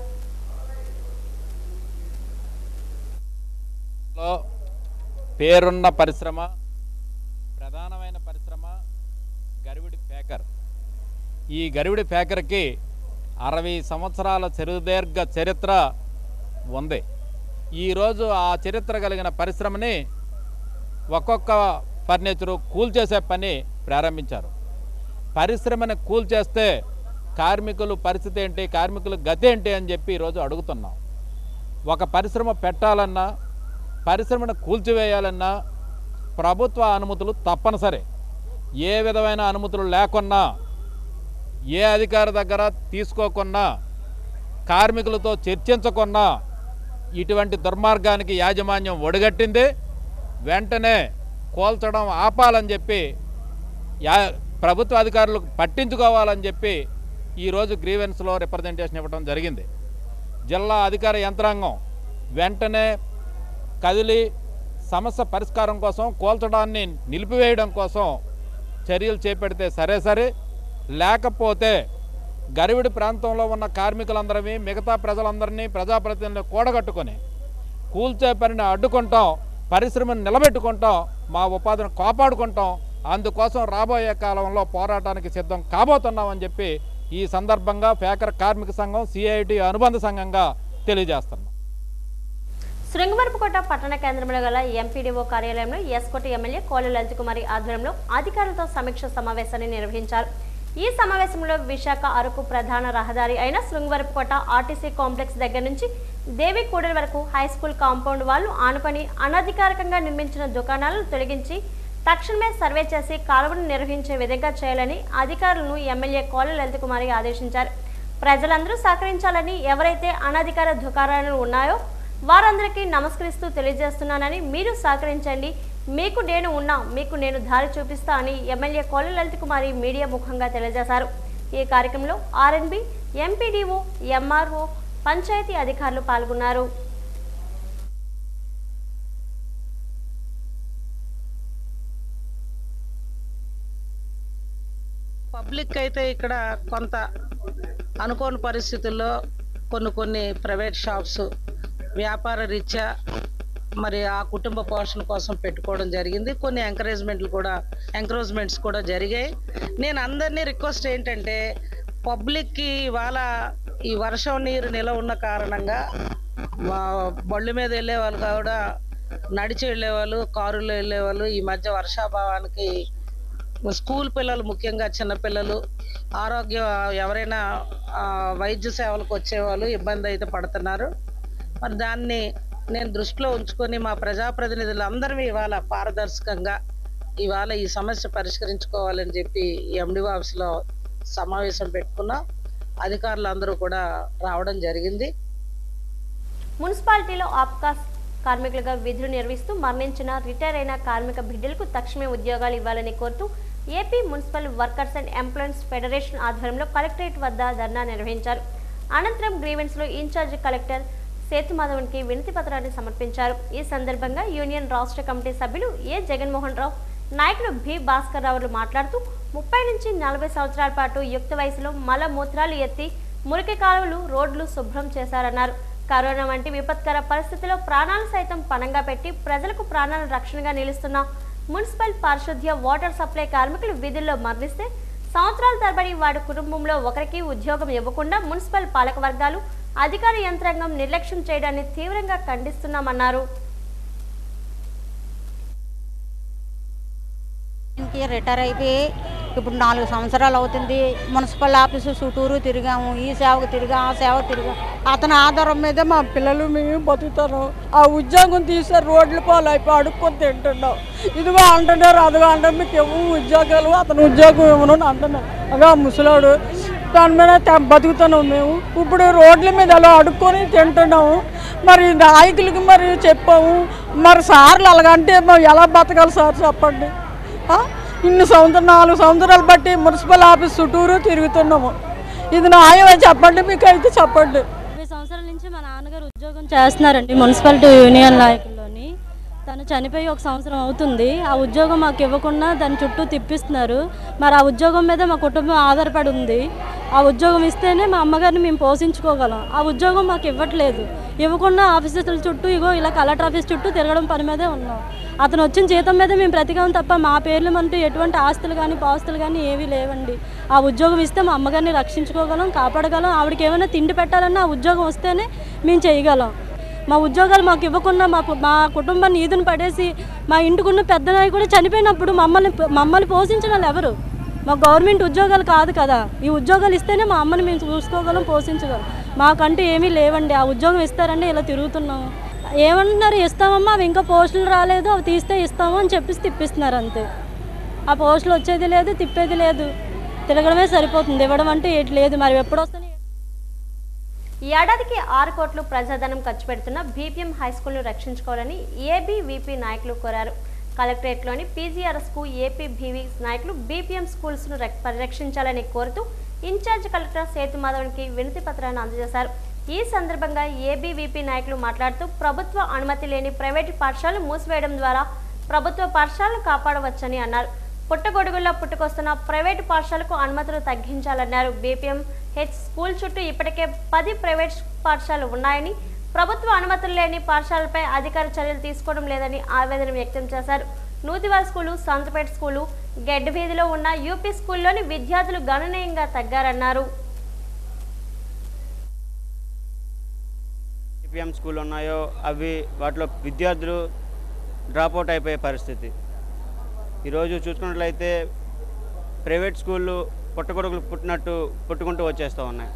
పేరున్న పరిశ్రమ, ప్రధానమైన పరిశ్రమ గరివిడి ఫేకర్. ఈ గరివిడి ఫేకర్కి 60 సంవత్సరాల సుదీర్ఘ చరిత్ర ఉంది. ఈరోజు ఆ చరిత్ర కలిగిన పరిశ్రమని ఒక్కొక్క ఫర్నిచరు కూల్చేసే పని ప్రారంభించారు. పరిశ్రమని కూల్చేస్తే కార్మికుల పరిస్థితి ఏంటి, కార్మికుల గతి ఏంటి అని చెప్పి ఈరోజు అడుగుతున్నాం. ఒక పరిశ్రమ పెట్టాలన్నా, పరిశ్రమను కూల్చివేయాలన్నా ప్రభుత్వ అనుమతులు తప్పనిసరి. ఏ విధమైన అనుమతులు లేకున్నా, ఏ అధికారి దగ్గర తీసుకోకున్నా, కార్మికులతో చర్చించకున్నా ఇటువంటి దుర్మార్గానికి యాజమాన్యం ఒడిగట్టింది. వెంటనే కూల్చడం ఆపాలని చెప్పి ప్రభుత్వ అధికారులకు పట్టించుకోవాలని చెప్పి ఈరోజు గ్రీవెన్స్లో రిప్రజెంటేషన్ ఇవ్వడం జరిగింది. జిల్లా అధికార యంత్రాంగం వెంటనే కదిలి సమస్య పరిష్కారం కోసం, కూల్చడాన్ని నిలిపివేయడం కోసం చర్యలు చేపడితే సరే, లేకపోతే గరివిడి ప్రాంతంలో ఉన్న కార్మికులందరినీ, మిగతా ప్రజలందరినీ, ప్రజాప్రతినిధులను కూడగట్టుకొని కూల్చే పనిని అడ్డుకుంటాం, పరిశ్రమను నిలబెట్టుకుంటాం, మా ఉపాధిని కాపాడుకుంటాం. అందుకోసం రాబోయే కాలంలో పోరాటానికి సిద్ధం కాబోతున్నామని చెప్పి ఈ సందర్భంగా ఫేకర్ కార్మిక సంఘం సిఐటి అనుబంధ సంఘంగా తెలియజేస్తున్నాం. శృంగవరపుకోట పట్టణ కేంద్రంలో గల ఎంపీడీఓ కార్యాలయంలో ఎస్కోట ఎమ్మెల్యే కోల లలిత కుమారి ఆధ్వర్యంలో అధికారులతో సమీక్ష సమావేశాన్ని నిర్వహించారు. ఈ సమావేశంలో విశాఖ అరకు ప్రధాన రహదారి అయిన శృంగవరపుకోట ఆర్టీసీ కాంప్లెక్స్ దగ్గర నుంచి దేవి కూడలి వరకు హైస్కూల్ కాంపౌండ్ వాళ్ళు ఆనుకొని అనధికారికంగా నిర్మించిన దుకాణాలను తొలగించి తక్షణమే సర్వే చేసి కాలువను నిర్వహించే విధంగా చేయాలని అధికారులను ఎమ్మెల్యే కోల లలిత కుమారి ఆదేశించారు. ప్రజలందరూ సహకరించాలని, ఎవరైతే అనధికార దుకాణాలు ఉన్నాయో వారందరికీ నమస్కరిస్తూ తెలియజేస్తున్నానని, మీరు సహకరించండి, మీకు నేను ఉన్నా, మీకు నేను దారి చూపిస్తా అని ఎమ్మెల్యే కోల లలిత కుమారి మీడియా ముఖంగా తెలియజేశారు. ఈ కార్యక్రమంలో ఆర్ఎన్బి, ఎంపీడీఓ, ఎంఆర్ఓ, పంచాయతీ అధికారులు పాల్గొన్నారు. పబ్లిక్ అయితే ఇక్కడ కొంత అనుకోని పరిస్థితుల్లో కొన్ని ప్రైవేట్ షాప్స్ వ్యాపార రీత్యా మరి ఆ కుటుంబ పోషణ కోసం పెట్టుకోవడం జరిగింది. కొన్ని ఎంకరేజ్మెంట్స్ కూడా జరిగాయి. నేను అందరినీ రిక్వెస్ట్ ఏంటంటే, పబ్లిక్కి ఇవాళ ఈ వర్షం నీరు నిలవ ఉన్న కారణంగా బళ్ళు మీద వెళ్ళేవాళ్ళు కూడా, నడిచి వెళ్ళేవాళ్ళు, కారులో వెళ్ళేవాళ్ళు, ఈ మధ్య వర్షాభావానికి స్కూల్ పిల్లలు, ముఖ్యంగా చిన్నపిల్లలు, ఎవరైనా వైద్య సేవలకు వచ్చేవాళ్ళు ఇబ్బంది అయితే పడుతున్నారు. మరి దాన్ని నేను దృష్టిలో ఉంచుకొని మా ప్రజాప్రతినిధులందరం ఇవాళ పారదర్శకంగా ఇవాళ ఈ సమస్య పరిష్కరించుకోవాలని చెప్పి ఎండి ఆఫీస్లో సమావేశం పెట్టుకున్నాం. అధికారులందరూ కూడా రావడం జరిగింది. మున్సిపాలిటీలో ఆప్కాస్ కార్మికులుగా విధులు నిర్వహిస్తూ మరణించిన రిటైర్ అయిన కార్మిక బిడ్డలకు తక్షణమే ఉద్యోగాలు ఇవ్వాలని కోరుతూ AP municipal workers and employees federation ఆధ్వర్యంలో కలెక్టరేట్ వద్ద ధర్నా నిర్వహించారు. అనంతరం గ్రీవెన్స్లో ఇన్ఛార్జ్ కలెక్టర్ సేతుమాధవన్కి వినతి పత్రాన్ని సమర్పించారు. ఈ సందర్భంగా యూనియన్ రాష్ట్ర కమిటీ సభ్యులు ఏ జగన్మోహన్ రావు, నాయకులు బి భాస్కర్ రావులు మాట్లాడుతూ 30 నుంచి 40 సంవత్సరాల పాటు యుక్త వయసులో మల మూత్రాలు ఎత్తి మురికి కాలువలు, రోడ్లు శుభ్రం చేశారన్నారు. కరోనా వంటి విపత్కర పరిస్థితిలో ప్రాణాలు సైతం పణంగా పెట్టి ప్రజలకు ప్రాణాల రక్షణగా నిలుస్తున్న మున్సిపల్ పారిశుద్ధ్య వాటర్ సప్లై కార్మికులు విధుల్లో మరణిస్తే సంవత్సరాల తరబడి వాడి కుటుంబంలో ఒకరికి ఉద్యోగం ఇవ్వకుండా మున్సిపల్ పాలక వర్గాలు, అధికార యంత్రాంగం నిర్లక్ష్యం చేయడాన్ని తీవ్రంగా ఖండిస్తున్నామన్నారు. రిటైర్ అయిపోయి ఇప్పుడు 4 సంవత్సరాలు అవుతుంది. మున్సిపల్ ఆఫీసు చుట్టూరు తిరిగాము, ఈ సేవకు తిరిగా, ఆ సేవకు తిరిగా. అతని ఆధారం మీద మా పిల్లలు మేము బతుకుతారు. ఆ ఉద్యోగం తీసే రోడ్ల పాలు అయిపోయి అడుక్కొని తింటున్నాం. ఇదిగో అంటున్నారు, అదిగో అంటారు, మీకు ఇవ్వము ఉద్యోగాలు, అతను ఉద్యోగం ఇవ్వను అంటున్నారు. అగా ముసలాడు దాని మీద బతుకుతున్నాం మేము. ఇప్పుడు రోడ్ల మీద అలా అడుక్కొని తింటున్నాము. మరి నాయకులకి మరి చెప్పాము, మరి సార్లు అలాగంటే మేము ఎలా బతకాలి సార్ చెప్పండి. ఇన్ని 4 సంవత్సరాలు బట్టి మున్సిపల్ ఆఫీస్ చుట్టూరు తిరుగుతున్నాము. ఇది న్యాయమే చెప్పండి, మీకు అయితే చెప్పండి. 20 సంవత్సరాల నుంచి మా నాన్నగారు ఉద్యోగం చేస్తున్నారండి మున్సిపాలిటీ యూనియన్ నాయకుల్లోని. తను చనిపోయి 1 సంవత్సరం అవుతుంది. ఆ ఉద్యోగం మాకు ఇవ్వకుండా దాని చుట్టూ తిప్పిస్తున్నారు. మరి ఆ ఉద్యోగం మీద మా కుటుంబం ఆధారపడి ఉంది. ఆ ఉద్యోగం ఇస్తేనే మా అమ్మగారిని మేము పోషించుకోగలం. ఆ ఉద్యోగం మాకు ఇవ్వట్లేదు. ఇవ్వకుండా ఆఫీసుల చుట్టూ ఇగో ఇలా కలెక్టర్ ఆఫీస్ చుట్టూ తిరగడం పని మీదే ఉన్నాం. అతను వచ్చిన జీతం మీద మేము బ్రతికాం తప్ప మా పేర్లు అంటూ ఎటువంటి ఆస్తులు కానీ పాస్తులు కానీ ఏవీ లేవండి. ఆ ఉద్యోగం ఇస్తే మా అమ్మగారిని రక్షించుకోగలం, కాపాడగలం. ఆవిడకి ఏమైనా తిండి పెట్టాలన్నా ఆ ఉద్యోగం వస్తేనే మేము చేయగలం. మా ఉద్యోగాలు మాకు ఇవ్వకుండా మా కుటుంబాన్ని ఈదును పడేసి మా ఇంటికున్న పెద్ద నాయకుడు కూడా చనిపోయినప్పుడు మమ్మల్ని పోషించిన వాళ్ళు ఎవరు? మా గవర్నమెంట్ ఉద్యోగాలు కాదు కదా. ఈ ఉద్యోగాలు ఇస్తేనే మా అమ్మని మేము చూసుకోగలం, పోషించగలం. మాకంటూ ఏమీ లేవండి. ఆ ఉద్యోగం ఇస్తారండి ఇలా తిరుగుతున్నాము. ఏమంటున్నారు, ఇస్తామమ్మా, అవి ఇంకా పోస్టులు రాలేదు, అవి తీస్తే ఇస్తాము అని చెప్పేసి తిప్పిస్తున్నారు అంతే. ఆ పోస్టులు వచ్చేది లేదు, తిప్పేది లేదు, తిరగడమే సరిపోతుంది. ఇవ్వడం అంటే ఏటి లేదు. మరి ఎప్పుడు వస్తాయి? ఏడాదికి 6 కోట్లు ప్రజాధనం ఖర్చు పెడుతున్న బీపీఎం హైస్కూల్ను రక్షించుకోవాలని ఏబీవీపీ నాయకులు కోరారు. కలెక్టరేట్లోని పీజీఆర్ఎస్కు ఏపీబీవీ నాయకులు బీపీఎం స్కూల్స్ను పరిరక్షించాలని కోరుతూ ఇన్ఛార్జ్ కలెక్టర్ సేతుమాధవన్కి వినతి పత్రాన్ని అందజేశారు. ఈ సందర్భంగా ఏబీవీపీ నాయకులు మాట్లాడుతూ ప్రభుత్వ అనుమతి లేని ప్రైవేటు పాఠశాలలు మూసివేయడం ద్వారా ప్రభుత్వ పాఠశాలను కాపాడవచ్చని అన్నారు. పుట్టగొడుగుల్లో పుట్టుకొస్తున్న ప్రైవేటు పాఠశాలకు అనుమతులు తగ్గించాలన్నారు. బీపీఎం హెచ్ స్కూల్ చుట్టూ ఇప్పటికే 10 ప్రైవేట్ పాఠశాలలు ఉన్నాయని, ప్రభుత్వ అనుమతులు లేని పాఠశాలపై అధికార చర్యలు తీసుకోవడం లేదని ఆవేదన వ్యక్తం చేశారు. నూతివాల్ స్కూలు, సంతపేట స్కూలు, గెడ్డ వీధిలో ఉన్న యూపీ స్కూల్లోని విద్యార్థులు గణనీయంగా తగ్గారన్నారు. బీపీఎం స్కూల్ ఉన్నాయో అవి వాటిలో విద్యార్థులు డ్రాప్అవుట్ అయిపోయే పరిస్థితి. ఈరోజు చూసుకున్నట్లయితే ప్రైవేట్ స్కూళ్ళు పుట్టగొడుగులు పుట్టుకుంటూ వచ్చేస్తూ ఉన్నాయి.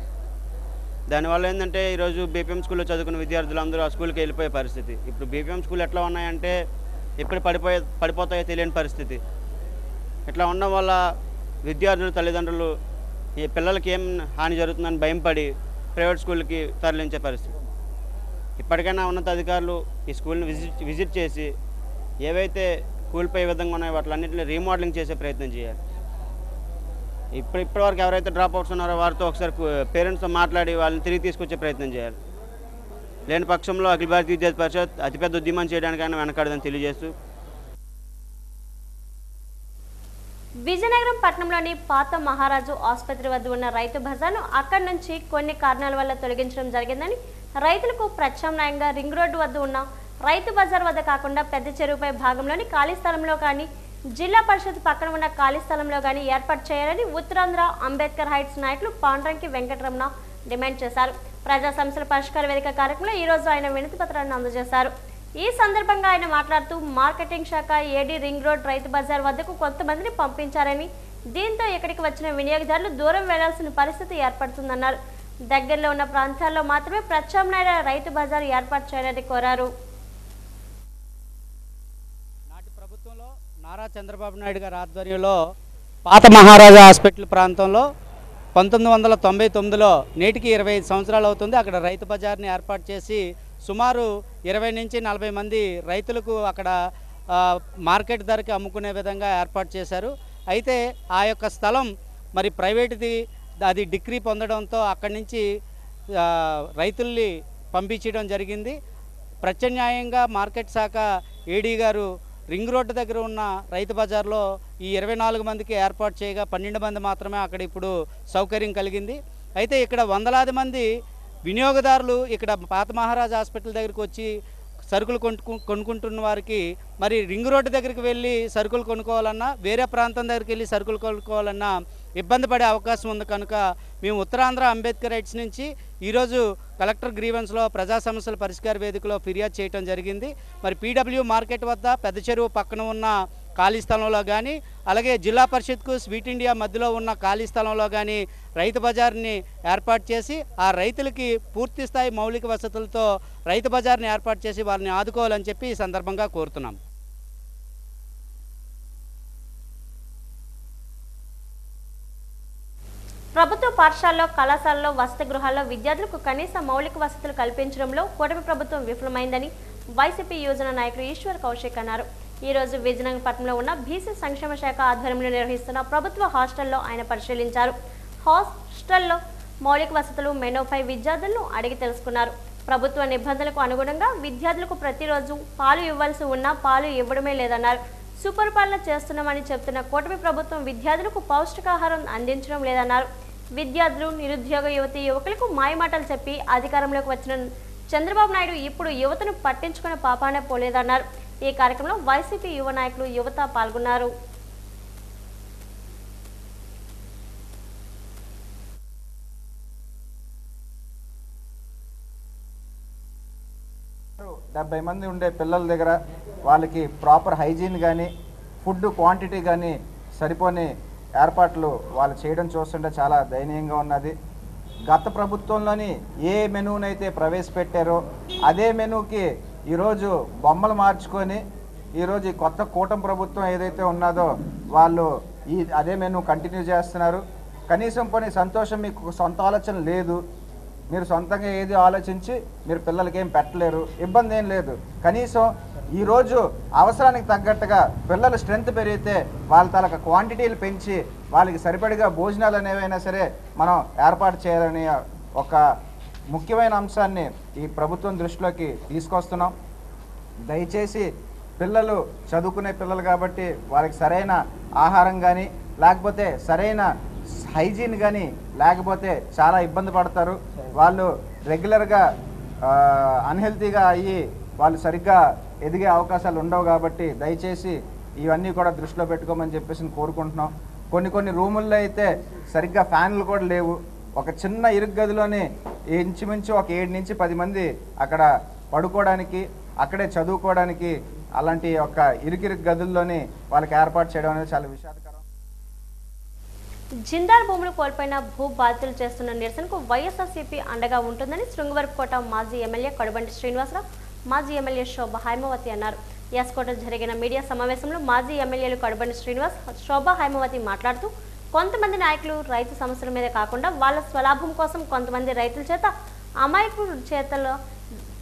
దానివల్ల ఏంటంటే ఈరోజు బీపీఎం స్కూల్లో చదువుకున్న విద్యార్థులందరూ ఆ స్కూల్కి వెళ్ళిపోయే పరిస్థితి. ఇప్పుడు బీపీఎం స్కూల్ ఎట్లా ఉన్నాయంటే ఎప్పుడు పడిపోతాయో తెలియని పరిస్థితి. ఇట్లా ఉండడం వల్ల విద్యార్థులు, తల్లిదండ్రులు ఈ పిల్లలకి ఏం హాని జరుగుతుందని భయంపడి ప్రైవేట్ స్కూల్కి తరలించే పరిస్థితి. ఇప్పటికైనా ఉన్నత అధికారులు ఈ స్కూల్ని విజిట్ చేసి ఏవైతే కూలిపోయే విధంగా ఉన్నాయో వాటిలన్నింటినీ రీమోడలింగ్ చేసే ప్రయత్నం చేయాలి. ఇప్పటివరకు ఎవరైతే డ్రాప్అవుట్స్ ఉన్నారో వారితో ఒకసారి పేరెంట్స్తో మాట్లాడి వాళ్ళని తిరిగి తీసుకొచ్చే ప్రయత్నం చేయాలి. లేని పక్షంలో అఖిల భారతీయ విద్యార్థి పరిషత్ అతిపెద్ద ఉద్యమం చేయడానికైనా వెనకాడదని తెలియజేస్తూ విజయనగరం పట్టణంలోని పాత మహారాజు ఆసుపత్రి వద్ద ఉన్న రైతు బజార్ను అక్కడి నుంచి కొన్ని కారణాల వల్ల తొలగించడం జరిగిందని, రైతులకు ప్రత్యామ్నాయంగా రింగ్ రోడ్డు వద్ద ఉన్న రైతు బజార్ వద్ద కాకుండా పెద్ద చెరువుపై భాగంలోని ఖాళీ స్థలంలో కానీ జిల్లా పరిషత్ పక్కన ఉన్న ఖాళీ స్థలంలో కానీ ఏర్పాటు చేయాలని ఉత్తరాంధ్ర అంబేద్కర్ హైట్స్ నాయకులు పాండ్రంకి వెంకటరమణ డిమాండ్ చేశారు. ప్రజా సమస్యల పరిష్కార వేదిక కార్యక్రమంలో ఈరోజు ఆయన వినతి పత్రాన్ని అందజేశారు. ఈ సందర్భంగా ఆయన మాట్లాడుతూ మార్కెటింగ్ శాఖ ఏడీ రింగ్ రోడ్ రైతు బజార్ వద్దకు కొంతమందిని పంపించారని, దీంతో ఇక్కడికి వచ్చిన వినియోగదారులు దూరం వెళ్లాల్సిన పరిస్థితి ఏర్పడుతుందన్నారు. దగ్గరలో ఉన్న ప్రాంతాల్లో మాత్రమే ప్రత్యామ్నాయ రైతు బజార్ ఏర్పాటు చేయాలని కోరారు. నాటి ప్రభుత్వంలో నారా చంద్రబాబు నాయుడు గారి ఆధ్వర్యంలో పాత మహారాజా హాస్పిటల్ ప్రాంతంలో 1999లో నేటికి 25 సంవత్సరాలు అవుతుంది. అక్కడ రైతు బజార్ని ఏర్పాటు చేసి సుమారు 20 నుంచి 40 మంది రైతులకు అక్కడ మార్కెట్ ధరకి అమ్ముకునే విధంగా ఏర్పాటు చేశారు. అయితే ఆ యొక్క స్థలం మరి ప్రైవేటుది, అది డిగ్రీ పొందడంతో అక్కడి నుంచి రైతుల్ని పంపించడం జరిగింది. ప్రత్యామ్నాయంగా మార్కెట్ శాఖ ఏడీ గారు రింగ్ రోడ్డు దగ్గర ఉన్న రైతు బజార్లో ఈ 24 మందికి ఏర్పాటు చేయగా 12 మంది మాత్రమే అక్కడ ఇప్పుడు సౌకర్యం కలిగింది. అయితే ఇక్కడ వందలాది మంది వినియోగదారులు ఇక్కడ పాత మహారాజా హాస్పిటల్ దగ్గరికి వచ్చి సరుకులు కొనుక్కుంటున్న వారికి మరి రింగ్ రోడ్డు దగ్గరికి వెళ్ళి సరుకులు కొనుక్కోవాలన్నా, వేరే ప్రాంతం దగ్గరికి వెళ్ళి సరుకులు కొనుక్కోవాలన్నా ఇబ్బంది పడే అవకాశం ఉంది. కనుక మేము ఉత్తరాంధ్ర అంబేద్కర్ రైట్స్ నుంచి ఈరోజు కలెక్టర్ గ్రీవెన్స్లో ప్రజా సమస్యల పరిష్కార వేదికలో ఫిర్యాదు చేయడం జరిగింది. మరి పీడబ్ల్యూ మార్కెట్ వద్ద పెద్ద చెరువు పక్కన ఉన్న ఖాళీ స్థలంలో కానీ, అలాగే జిల్లా పరిషత్కు స్వీట్ ఇండియా మధ్యలో ఉన్న ఖాళీ స్థలంలో కానీ రైతు బజార్ని ఏర్పాటు చేసి ఆ రైతులకి పూర్తి స్థాయి మౌలిక వసతులతో రైతు బజార్ని ఏర్పాటు చేసి వారిని ఆదుకోవాలని చెప్పి ఈ సందర్భంగా కోరుతున్నాం. ప్రభుత్వ పాఠశాలలో, కళాశాలలో, వసతి గృహాల్లో విద్యార్థులకు కనీస మౌలిక వసతులు కల్పించడంలో కూటమి ప్రభుత్వం విఫలమైందని వైసీపీ యువజన నాయకుడు ఈశ్వర్ కౌశిక్ అన్నారు. ఈ రోజు విజయనగరంపట్నంలో ఉన్న బీసీ సంక్షేమ శాఖ ఆధ్వర్యంలో నిర్వహిస్తున్న ప్రభుత్వ హాస్టల్లో ఆయన పరిశీలించారు. హాస్టల్లో మౌలిక వసతులు, మెనూపై విద్యార్థులను అడిగి తెలుసుకున్నారు. ప్రభుత్వ నిబంధనలకు అనుగుణంగా విద్యార్థులకు ప్రతిరోజు పాలు ఇవ్వాల్సి ఉన్నా పాలు ఇవ్వడమే లేదన్నారు. సుపరిపాలన చేస్తున్నామని చెప్తున్న కూటమి ప్రభుత్వం విద్యార్థులకు పౌష్టికాహారం అందించడం లేదన్నారు. విద్యార్థులు, నిరుద్యోగ యువతీ యువకులకు మాయమాటలు చెప్పి అధికారంలోకి వచ్చిన చంద్రబాబు నాయుడు ఇప్పుడు యువతను పట్టించుకునే పాపానే పోలేదన్నారు. ఈ కార్యక్రమంలో వైసీపీ యువ నాయకులు, యువత పాల్గొన్నారు. డెబ్బై మంది ఉండే పిల్లల దగ్గర వాళ్ళకి ప్రాపర్ హైజీన్ కానీ, ఫుడ్ క్వాంటిటీ కానీ సరిపోని ఏర్పాట్లు వాళ్ళు చేయడం చూస్తుంటే చాలా దయనీయంగా ఉన్నది. గత ప్రభుత్వంలోని ఏ మెనూనైతే ప్రవేశపెట్టారో అదే మెనూకి ఈరోజు బొమ్మలు మార్చుకొని ఈరోజు ఈ కొత్త కూటమి ప్రభుత్వం ఏదైతే ఉన్నదో వాళ్ళు అదే మెనూ కంటిన్యూ చేస్తున్నారు. కనీసం కొన్ని సంతోషం, మీకు సొంత ఆలోచన లేదు, మీరు సొంతంగా ఏది ఆలోచించి మీరు పిల్లలకి ఏం పెట్టలేరు, ఇబ్బంది ఏం లేదు. కనీసం ఈరోజు అవసరానికి తగ్గట్టుగా పిల్లల స్ట్రెంత్ పెరిగితే వాళ్ళ తలక క్వాంటిటీలు పెంచి వాళ్ళకి సరిపడిగా భోజనాలు అనేవైనా సరే మనం ఏర్పాటు చేయాలని ఒక ముఖ్యమైన అంశాన్ని ఈ ప్రభుత్వం దృష్టిలోకి తీసుకొస్తున్నాం. దయచేసి పిల్లలు చదువుకునే పిల్లలు కాబట్టి వాళ్ళకి సరైన ఆహారం కానీ, లేకపోతే సరైన హైజీన్ కానీ లేకపోతే చాలా ఇబ్బంది పడతారు. వాళ్ళు రెగ్యులర్గా అన్హెల్తీగా అయ్యి వాళ్ళు సరిగ్గా ఎదిగే అవకాశాలు ఉండవు. కాబట్టి దయచేసి ఇవన్నీ కూడా దృష్టిలో పెట్టుకోమని చెప్పేసి కోరుకుంటున్నాం. కొన్ని రూముల్లో అయితే సరిగ్గా ఫ్యాన్లు కూడా లేవు. ఒక చిన్న ఇరుగు గదిలోనే ఇంచుమించు ఒక 7 నుంచి 10 మంది అక్కడ పడుకోవడానికి, అక్కడే చదువుకోవడానికి అలాంటి ఒక ఇరుకిరుగు గదుల్లోనే వాళ్ళకి ఏర్పాటు చేయడం అనేది చాలా విషాదకరం. జిందాల్ భూములు కోల్పోయిన భూ బాధితులు చేస్తున్న నిరసనకు వైఎస్ఆర్సీపీ అండగా ఉంటుందని శృంగవరపుకోట మాజీ ఎమ్మెల్యే కడుబంటి శ్రీనివాసరావు, మాజీ ఎమ్మెల్యే శోభా హైమవతి అన్నారు. యాస్కోట జరిగిన మీడియా సమావేశంలో మాజీ ఎమ్మెల్యేలు కడుబంటి శ్రీనివాస్, శోభా హైమవతి మాట్లాడుతూ కొంతమంది నాయకులు రైతు సమస్యల మీద కాకుండా వాళ్ళ స్వలాభం కోసం కొంతమంది రైతుల చేత అమాయకుల చేతల్లో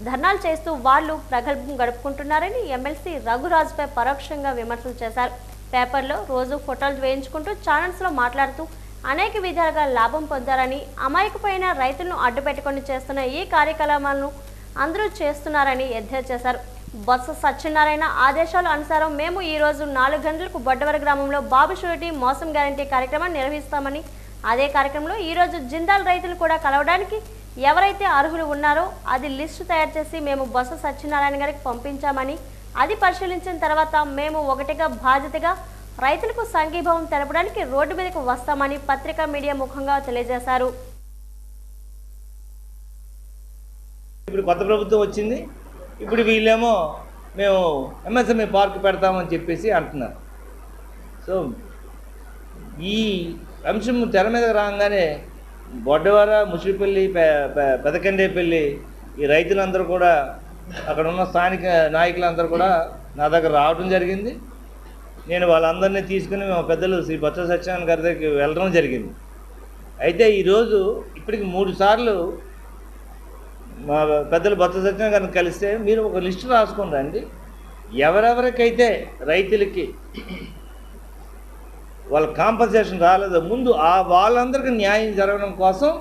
ధర్నాలు చేస్తూ వాళ్ళు ప్రగల్భం గడుపుకుంటున్నారని ఎమ్మెల్సీ రఘురాజుపై పరోక్షంగా విమర్శలు చేశారు. పేపర్లో రోజు ఫోటోలు వేయించుకుంటూ ఛానల్స్లో మాట్లాడుతూ అనేక విధాలుగా లాభం పొందారని, అమాయకపోయిన రైతులను అడ్డుపెట్టుకొని చేస్తున్న ఈ కార్యక్రమాలను అందరూ చేస్తున్నారని ఎద్దేవా చేశారు. బొత్స సత్యనారాయణ ఆదేశాల అనుసారం మేము ఈరోజు 4 గంటలకు బొడ్డవర గ్రామంలో బాబు షూరిటీ మోసం గ్యారంటీ కార్యక్రమాన్ని నిర్వహిస్తామని, అదే కార్యక్రమంలో ఈరోజు జిందాల్ రైతులు కూడా కలవడానికి ఎవరైతే అర్హులు ఉన్నారో అది లిస్టు తయారు చేసి మేము బొత్స సత్యనారాయణ గారికి పంపించామని, అది పరిశీలించిన తర్వాత మేము ఒకటిగా బాధ్యతగా రైతులకు సంఘీభావం తెలపడానికి రోడ్డు మీదకు వస్తామని పత్రికా మీడియా ముఖంగా తెలియజేశారు. ఇప్పుడు కొత్త ప్రభుత్వం వచ్చింది, ఇప్పుడు వీళ్ళేమో మేము ఎంఎస్ఎంఈ పార్క్ పెడతామని చెప్పేసి అంటున్నారు. సో ఈ అంశం తెర మీద రాగానే బొడ్డవార, ముసిరిపల్లి, పెదకండేపల్లి ఈ రైతులందరూ కూడా అక్కడ ఉన్న స్థానిక నాయకులందరూ కూడా నా దగ్గర రావడం జరిగింది. నేను వాళ్ళందరినీ తీసుకుని మా పెద్దలు శ్రీ బొత్స సత్యనారాయణ గారి దగ్గరికి వెళ్ళడం జరిగింది. అయితే ఈరోజు ఇప్పటికి 3 సార్లు మా పెద్దలు బొత్స సత్యనారాయణ గారిని కలిస్తే మీరు ఒక లిస్టు రాసుకుని రండి, ఎవరెవరికైతే రైతులకి వాళ్ళ కాంపన్సేషన్ రాలేదో ముందు వాళ్ళందరికీ న్యాయం జరగడం కోసం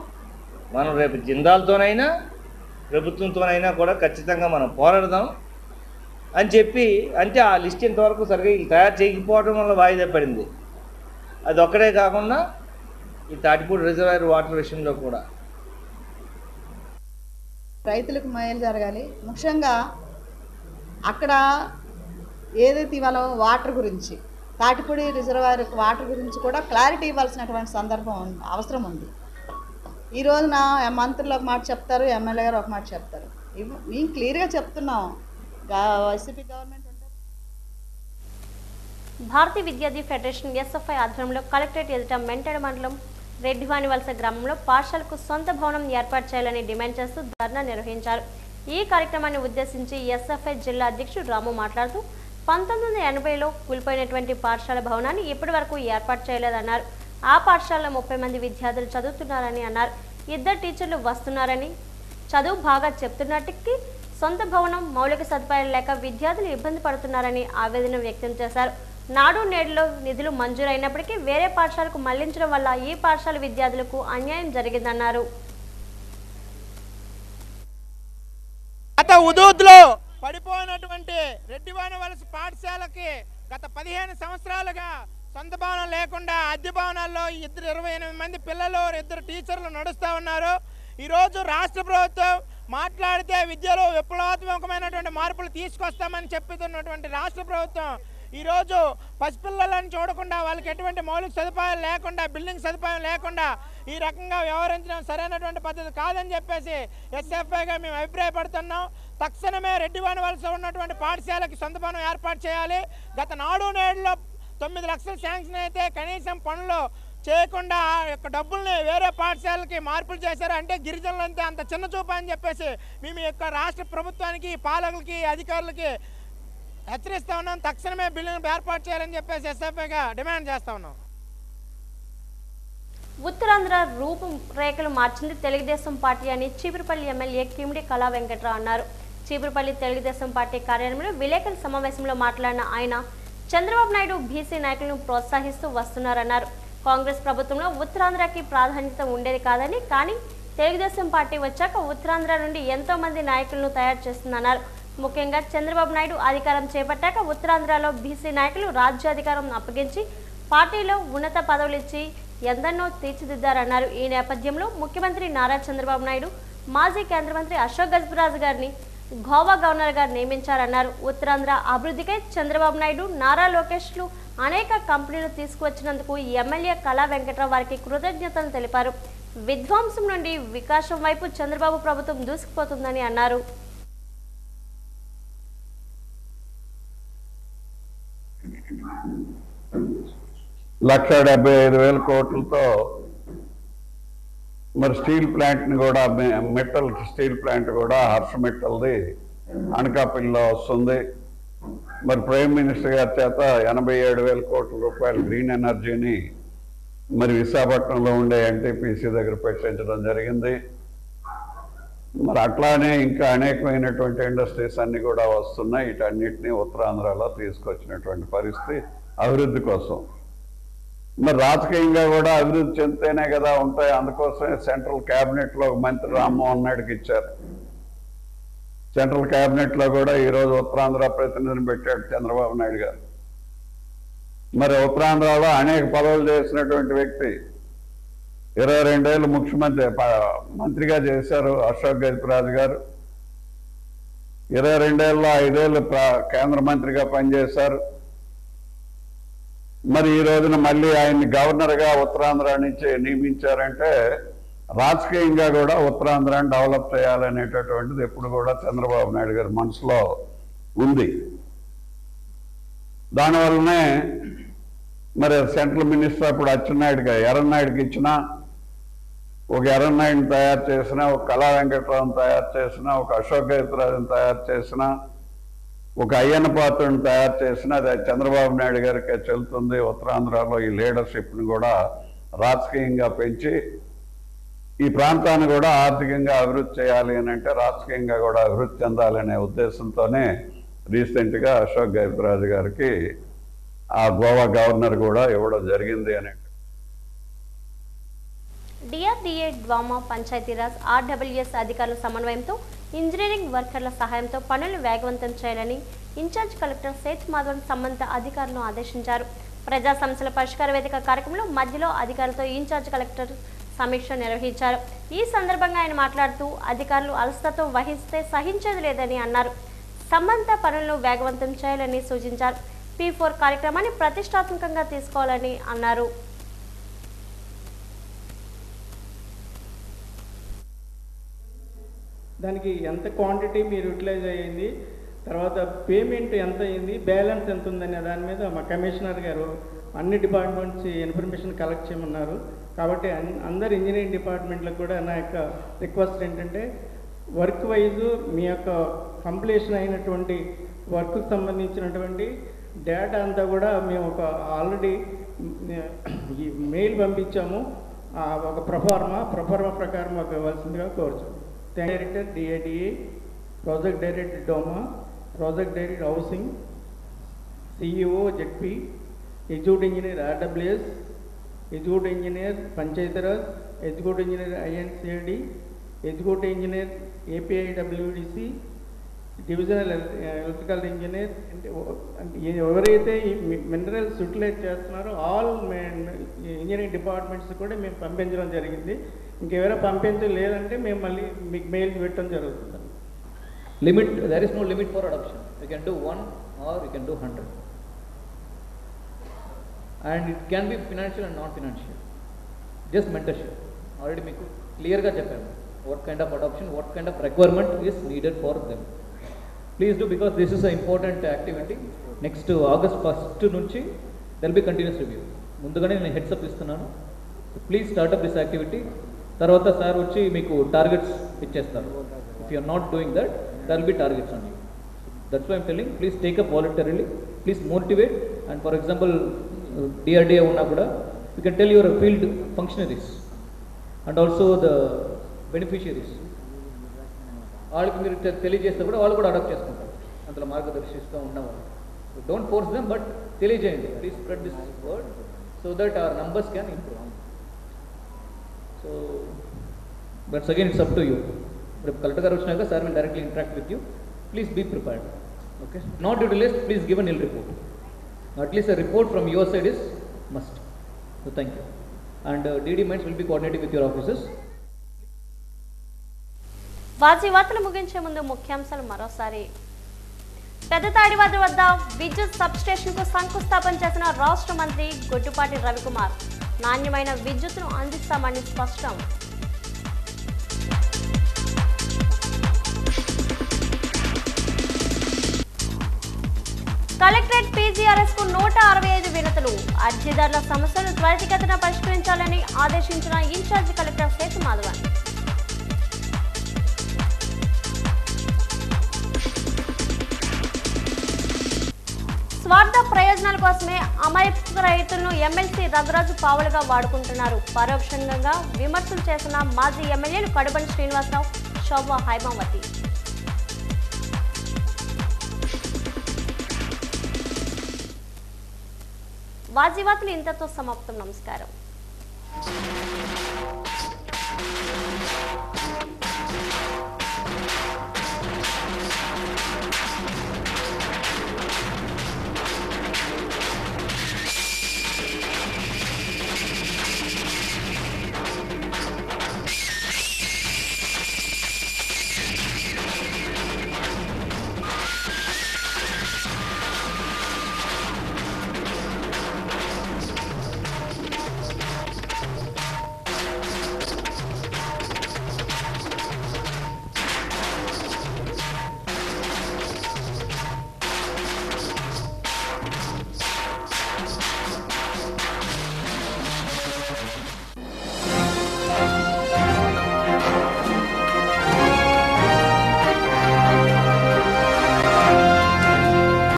మనం రేపు జిందాల్తోనైనా ప్రభుత్వంతోనైనా కూడా ఖచ్చితంగా మనం పోరాడదాం అని చెప్పి, అంటే ఆ లిస్ట్ ఇంతవరకు సరిగ్గా తయారు చేయకపోవడం వల్ల వాయిదా పడింది. అది ఒక్కడే కాకుండా ఈ తాటిపూడి రిజర్వాయర్ వాటర్ విషయంలో కూడా రైతులకు మేలు జరగాలి. ముఖ్యంగా అక్కడ ఏదైతే ఇవాళ వాటర్ గురించి, తాటిపూడి రిజర్వాయర్ వాటర్ గురించి కూడా క్లారిటీ ఇవ్వాల్సినటువంటి అవసరం ఉంది. ఈ రోజున మంత్రులు ఒక మాట చెప్తారు, ఎమ్మెల్యే గారు ఒక మాట చెప్తారు. మేము క్లియర్గా చెప్తున్నాం, వైసీపీ గవర్నమెంట్ భారతీయ విద్యార్థి ఫెడరేషన్ ఎస్ఎఫ్ఐ ఆధ్వర్యంలో కలెక్టరేట్ ఎదుట మెంటెడ మండలం రెడ్డివానివలస గ్రామంలో పాఠశాలకు సొంత భవనం ఏర్పాటు చేయాలని డిమాండ్ చేస్తూ ధర్నా నిర్వహించారు. ఈ కార్యక్రమాన్ని ఉద్దేశించి ఎస్ఎఫ్ఐ జిల్లా అధ్యక్షుడు రాము మాట్లాడుతూ 1980లో కూలిపోయినటువంటి పాఠశాల భవనాన్ని ఇప్పటి వరకు ఏర్పాటు చేయలేదన్నారు. ఆ పాఠశాలలో 30 మంది విద్యార్థులు చదువుతున్నారని అన్నారు. 2 టీచర్లు వస్తున్నారని, చదువు బాగా చెప్తున్నట్టుకి సొంత భవనం, మౌలిక సదుపాయాలు లేక విద్యార్థులు ఇబ్బంది పడుతున్నారని ఆవేదన వ్యక్తం చేశారు. నాడు నేడులో నిధులు మంజూరైనప్పటికీ వేరే పాఠశాలకు మళ్లించడం వల్ల ఈ పాఠశాల విద్యార్థులకు అన్యాయం జరిగిందన్నారు. గత ఉదూద్లో పడిపోయినటువంటి రెడ్డివానివలస పాఠశాలకి గత 15 సంవత్సరాలుగా సొంత భవనం లేకుండా అద్దె భవనాల్లో 28 మంది పిల్లలు, 2 టీచర్లు నడుస్తూ ఉన్నారు. ఈరోజు రాష్ట్ర ప్రభుత్వం మాట్లాడితే విద్యలో విప్లవాత్మకమైనటువంటి మార్పులు తీసుకొస్తామని చెప్తున్నటువంటి రాష్ట్ర ప్రభుత్వం ఈరోజు పసిపిల్లలను చూడకుండా, వాళ్ళకి ఎటువంటి మౌలిక సదుపాయాలు లేకుండా, బిల్డింగ్ సదుపాయం లేకుండా ఈ రకంగా వ్యవహరించడం సరైనటువంటి పద్ధతి కాదని చెప్పేసి ఎస్ఎఫ్ఐగా మేము అభిప్రాయపడుతున్నాం. తక్షణమే రెడ్డివానివలస ఉన్నటువంటి పాఠశాలకి సొంత భవనం ఏర్పాటు చేయాలి. గత నాడు నేడులో 9 లక్షలు శాంక్షన్ అయితే కనీసం పనులు చేయకుండా యొక్క డబ్బుల్ని వేరే పాఠశాలకి మార్పులు చేశారు. అంటే గిరిజనులంతా అంత చిన్న చూపు అని చెప్పేసి మేము యొక్క రాష్ట్ర ప్రభుత్వానికి, పాలకులకి, అధికారులకి హెచ్చరిస్తా ఉన్నాం. తక్షణమే బిల్లును ఏర్పాటు చేయాలని చెప్పేసి ఎస్ఎఫ్ఐగా డిమాండ్ చేస్తా ఉన్నాం. ఉత్తరాంధ్ర రూపురేఖలు మార్చింది తెలుగుదేశం పార్టీ అని చీపురుపల్లి ఎమ్మెల్యే కిమిడి కళా వెంకట్రావు అన్నారు. చీపురుపల్లి తెలుగుదేశం పార్టీ కార్యాలయంలో విలేకరుల సమావేశంలో మాట్లాడిన ఆయన చంద్రబాబు నాయుడు బీసీ నాయకులను ప్రోత్సహిస్తూ వస్తున్నారన్నారు. కాంగ్రెస్ ప్రభుత్వంలో ఉత్తరాంధ్రకి ప్రాధాన్యత ఉండేది కాదని, కానీ తెలుగుదేశం పార్టీ వచ్చాక ఉత్తరాంధ్ర నుండి ఎంతో మంది నాయకులను తయారు చేస్తుందన్నారు. ముఖ్యంగా చంద్రబాబు నాయుడు అధికారం చేపట్టాక ఉత్తరాంధ్రలో బీసీ నాయకులు రాజ్యాధికారం అప్పగించి పార్టీలో ఉన్నత పదవులు ఇచ్చి ఎందరినో తీర్చిదిద్దారన్నారు. ఈ నేపథ్యంలో ముఖ్యమంత్రి నారా చంద్రబాబు నాయుడు మాజీ కేంద్ర మంత్రి అశోక్ గజపతిరాజు గారిని గోవా గవర్నర్గా నియమించారన్నారు. ఉత్తరాంధ్ర అభివృద్ధికై చంద్రబాబు నాయుడు, నారా లోకేష్లు అనేక కంపెనీలు తీసుకువచ్చినందుకు ఎమ్మెల్యే కళా వెంకట్రావు వారికి కృతజ్ఞతలు తెలిపారు. విధ్వంసం నుండి వికాసం వైపు చంద్రబాబు ప్రభుత్వం దూసుకుపోతుందని అన్నారు. ₹1,75,000 కోట్లతో మరి స్టీల్ ప్లాంట్ని కూడా, మెటల్ స్టీల్ ప్లాంట్ కూడా హర్ష మెటల్ది అనకాపల్లిలో వస్తుంది. మరి ప్రైమ్ మినిస్టర్ గారి చేత 87,000 కోట్ల రూపాయలు గ్రీన్ ఎనర్జీని మరి విశాఖపట్నంలో ఉండే ఎన్టీపీసీ దగ్గర పెట్టించడం జరిగింది. మరి అట్లానే ఇంకా అనేకమైనటువంటి ఇండస్ట్రీస్ అన్నీ కూడా వస్తున్నాయి. వీటన్నిటినీ ఉత్తరాంధ్రలో తీసుకొచ్చినటువంటి పరిస్థితి అభివృద్ధి కోసం. మరి రాజకీయంగా కూడా అభివృద్ధి చెందితేనే కదా ఉంటాయి. అందుకోసమే సెంట్రల్ క్యాబినెట్లో ఒక మంత్రి రామ్మోహన్ నాయుడుకి ఇచ్చారు. సెంట్రల్ క్యాబినెట్లో కూడా ఈరోజు ఉత్తరాంధ్ర ప్రతినిధిని పెట్టాడు చంద్రబాబు నాయుడు గారు. మరి ఉత్తరాంధ్రలో అనేక పదవులు చేసినటువంటి వ్యక్తి, 22 ఏళ్ళు ముఖ్యమంత్రి మంత్రిగా చేశారు అశోక్ గజపతిరాజు గారు. 22 ఏళ్ళలో 5 ఏళ్ళు కేంద్ర మంత్రిగా పనిచేశారు. మరి ఈ రోజున మళ్ళీ ఆయన్ని గవర్నర్గా ఉత్తరాంధ్ర నుంచి నియమించారంటే రాజకీయంగా కూడా ఉత్తరాంధ్రాన్ని డెవలప్ చేయాలనేటటువంటిది ఎప్పుడు కూడా చంద్రబాబు నాయుడు గారి మనసులో ఉంది. దానివల్లనే మరి సెంట్రల్ మినిస్టర్ అప్పుడు అచ్చెన్నాయుడుగా ఎర్రన్నాయుడికి ఇచ్చినా, ఒక ఎర్రనాయుడిని తయారు చేసిన, ఒక కళా వెంకట్రావుని తయారు చేసిన, ఒక అశోక్ గజపతిరాజుని తయారు చేసిన, ఒక అయ్యన్న పాత్రుని తయారు చేసిన, అది చంద్రబాబు నాయుడు గారికి చెల్లుతుంది. ఉత్తరాంధ్రలో ఈ లీడర్షిప్ని కూడా రాజకీయంగా పెంచి ఈ ప్రాంతాన్ని కూడా ఆర్థికంగా అభివృద్ధి చేయాలి అని అంటే రాజకీయంగా కూడా అభివృద్ధి చెందాలనే ఉద్దేశంతోనే రీసెంట్గా అశోక్ గజపతిరాజు గారికి ఆ గోవా గవర్నర్ కూడా ఇవ్వడం జరిగింది అని. డిఆర్డీఏ, డ్వామా, పంచాయతీరాజ్, ఆర్డబ్ల్యూఎస్ అధికారుల సమన్వయంతో ఇంజనీరింగ్ వర్కర్ల సహాయంతో పనులు వేగవంతం చేయాలని ఇన్ఛార్జ్ కలెక్టర్ సేత్ మాధవన్ సంబంధిత అధికారులను ఆదేశించారు. ప్రజా సమస్యల పరిష్కార వేదిక కార్యక్రమంలో మధ్యలో అధికారులతో ఇన్ఛార్జ్ కలెక్టర్ సమీక్ష నిర్వహించారు. ఈ సందర్భంగా ఆయన మాట్లాడుతూ అధికారులు అలసటతో వహిస్తే సహించేది లేదని అన్నారు. సంబంధిత పనులను వేగవంతం చేయాలని సూచించారు. P4 కార్యక్రమాన్ని ప్రతిష్టాత్మకంగా తీసుకోవాలని అన్నారు. దానికి ఎంత క్వాంటిటీ మీరు యూటిలైజ్ అయ్యింది, తర్వాత పేమెంట్ ఎంత అయింది, బ్యాలెన్స్ ఎంత ఉందనే దాని మీద మా కమిషనర్ గారు అన్ని డిపార్ట్మెంట్స్ ఇన్ఫర్మేషన్ కలెక్ట్ చేయమన్నారు. కాబట్టి అందరు ఇంజనీరింగ్ డిపార్ట్మెంట్లకు కూడా నా యొక్క రిక్వెస్ట్ ఏంటంటే వర్క్ వైజు మీ యొక్క కంప్లీషన్ అయినటువంటి వర్క్కి సంబంధించినటువంటి డేటా అంతా కూడా మేము ఒక ఆల్రెడీ మెయిల్ పంపించాము. ఒక ప్రొఫార్మా ప్రకారం మాకు ఇవ్వాల్సిందిగా కోరుచున్నాం. డైరెక్టర్ డిఐడిఏ, ప్రాజెక్ట్ డైరెక్టర్ డోమా, project director housing, CEO ZP, executive engineer RWS, executive engineer Panchayati Raj, executive engineer INCID, executive engineer APIWDC, divisional electrical engineer. ఎవరైతే ఈ మినరల్స్ యూటిలైజ్ చేస్తున్నారో ఆల్ ఇంజనీరింగ్ డిపార్ట్మెంట్స్ కూడా మేము పంపించడం జరిగింది. ఇంకెవరైనా పంపించలేదంటే మేము మళ్ళీ మీకు మెయిల్ పెట్టడం జరుగుతుంది. Limit, there is no limit for adoption. You can do 1 or you can do 100. And it can be financial and non-financial. Just mentorship. Already make clear ga cheppamu. What kind of adoption, what kind of requirement is needed for them. Please do, because this is an important activity. Next August 1st nunchi there will be continuous review. Mundugane nenu heads up istunanu. Please start up this activity. Tarvata sir vachi meeku targets ichchestaru. If you are not doing that, there will be targets on you. That's why I am telling, please take up voluntarily, please motivate. And for example, DRDA unna kuda you can tell your field functionaries and also the beneficiaries. వాళ్ళకి మీరు తెలియజేస్తే కూడా వాళ్ళు కూడా adapt చేసుకుంటారు. అందులో మార్గదర్శిస్తూ ఉన్నవాళ్ళు. డోంట్ ఫోర్స్ దెమ్, బట్ తెలియజేయండి. Please spread this word so that our numbers can improve. So buts again it's up to you. రేపు కలెక్టర్ గారు వచ్చినాక sir will directly interact with you. Please be prepared. Okay, not utilized, please give a nil report. At least a report from your side is must. So thank you. And DD Mines will be coordinating with your officers. వార్తలు ముగించే ముందు ముఖ్యాంశాలు మరోసారి. పెద్ద తాడివాది వద్ద విద్యుత్ sub station కు శంకుస్థాపన చేసిన రాష్ట్ర మంత్రి గొడ్డుపాటి రవికుమార్. నాణ్యమైన విద్యుత్తును అందిస్తామని స్పష్టం. కలెక్టరేట్ PGRS కు 165 వినతులు. అర్జీదారుల సమస్యలను త్వరితగతిన పరిష్కరించాలని ఆదేశించిన ఇన్ఛార్జ్ కలెక్టర్ సేత్ మాధవన్. స్వార్థ ప్రయోజనాల కోసమే అమాయక రైతులను ఎమ్మెల్సీ రఘురాజు పావులుగా వాడుకుంటున్నారు. పరోక్షంగా విమర్శలు చేసిన మాజీ ఎమ్మెల్యేలు కడుబండి శ్రీనివాసరావు, శోభా హైమావతి. వార్తలు ఇంతతో సమాప్తం. నమస్కారం.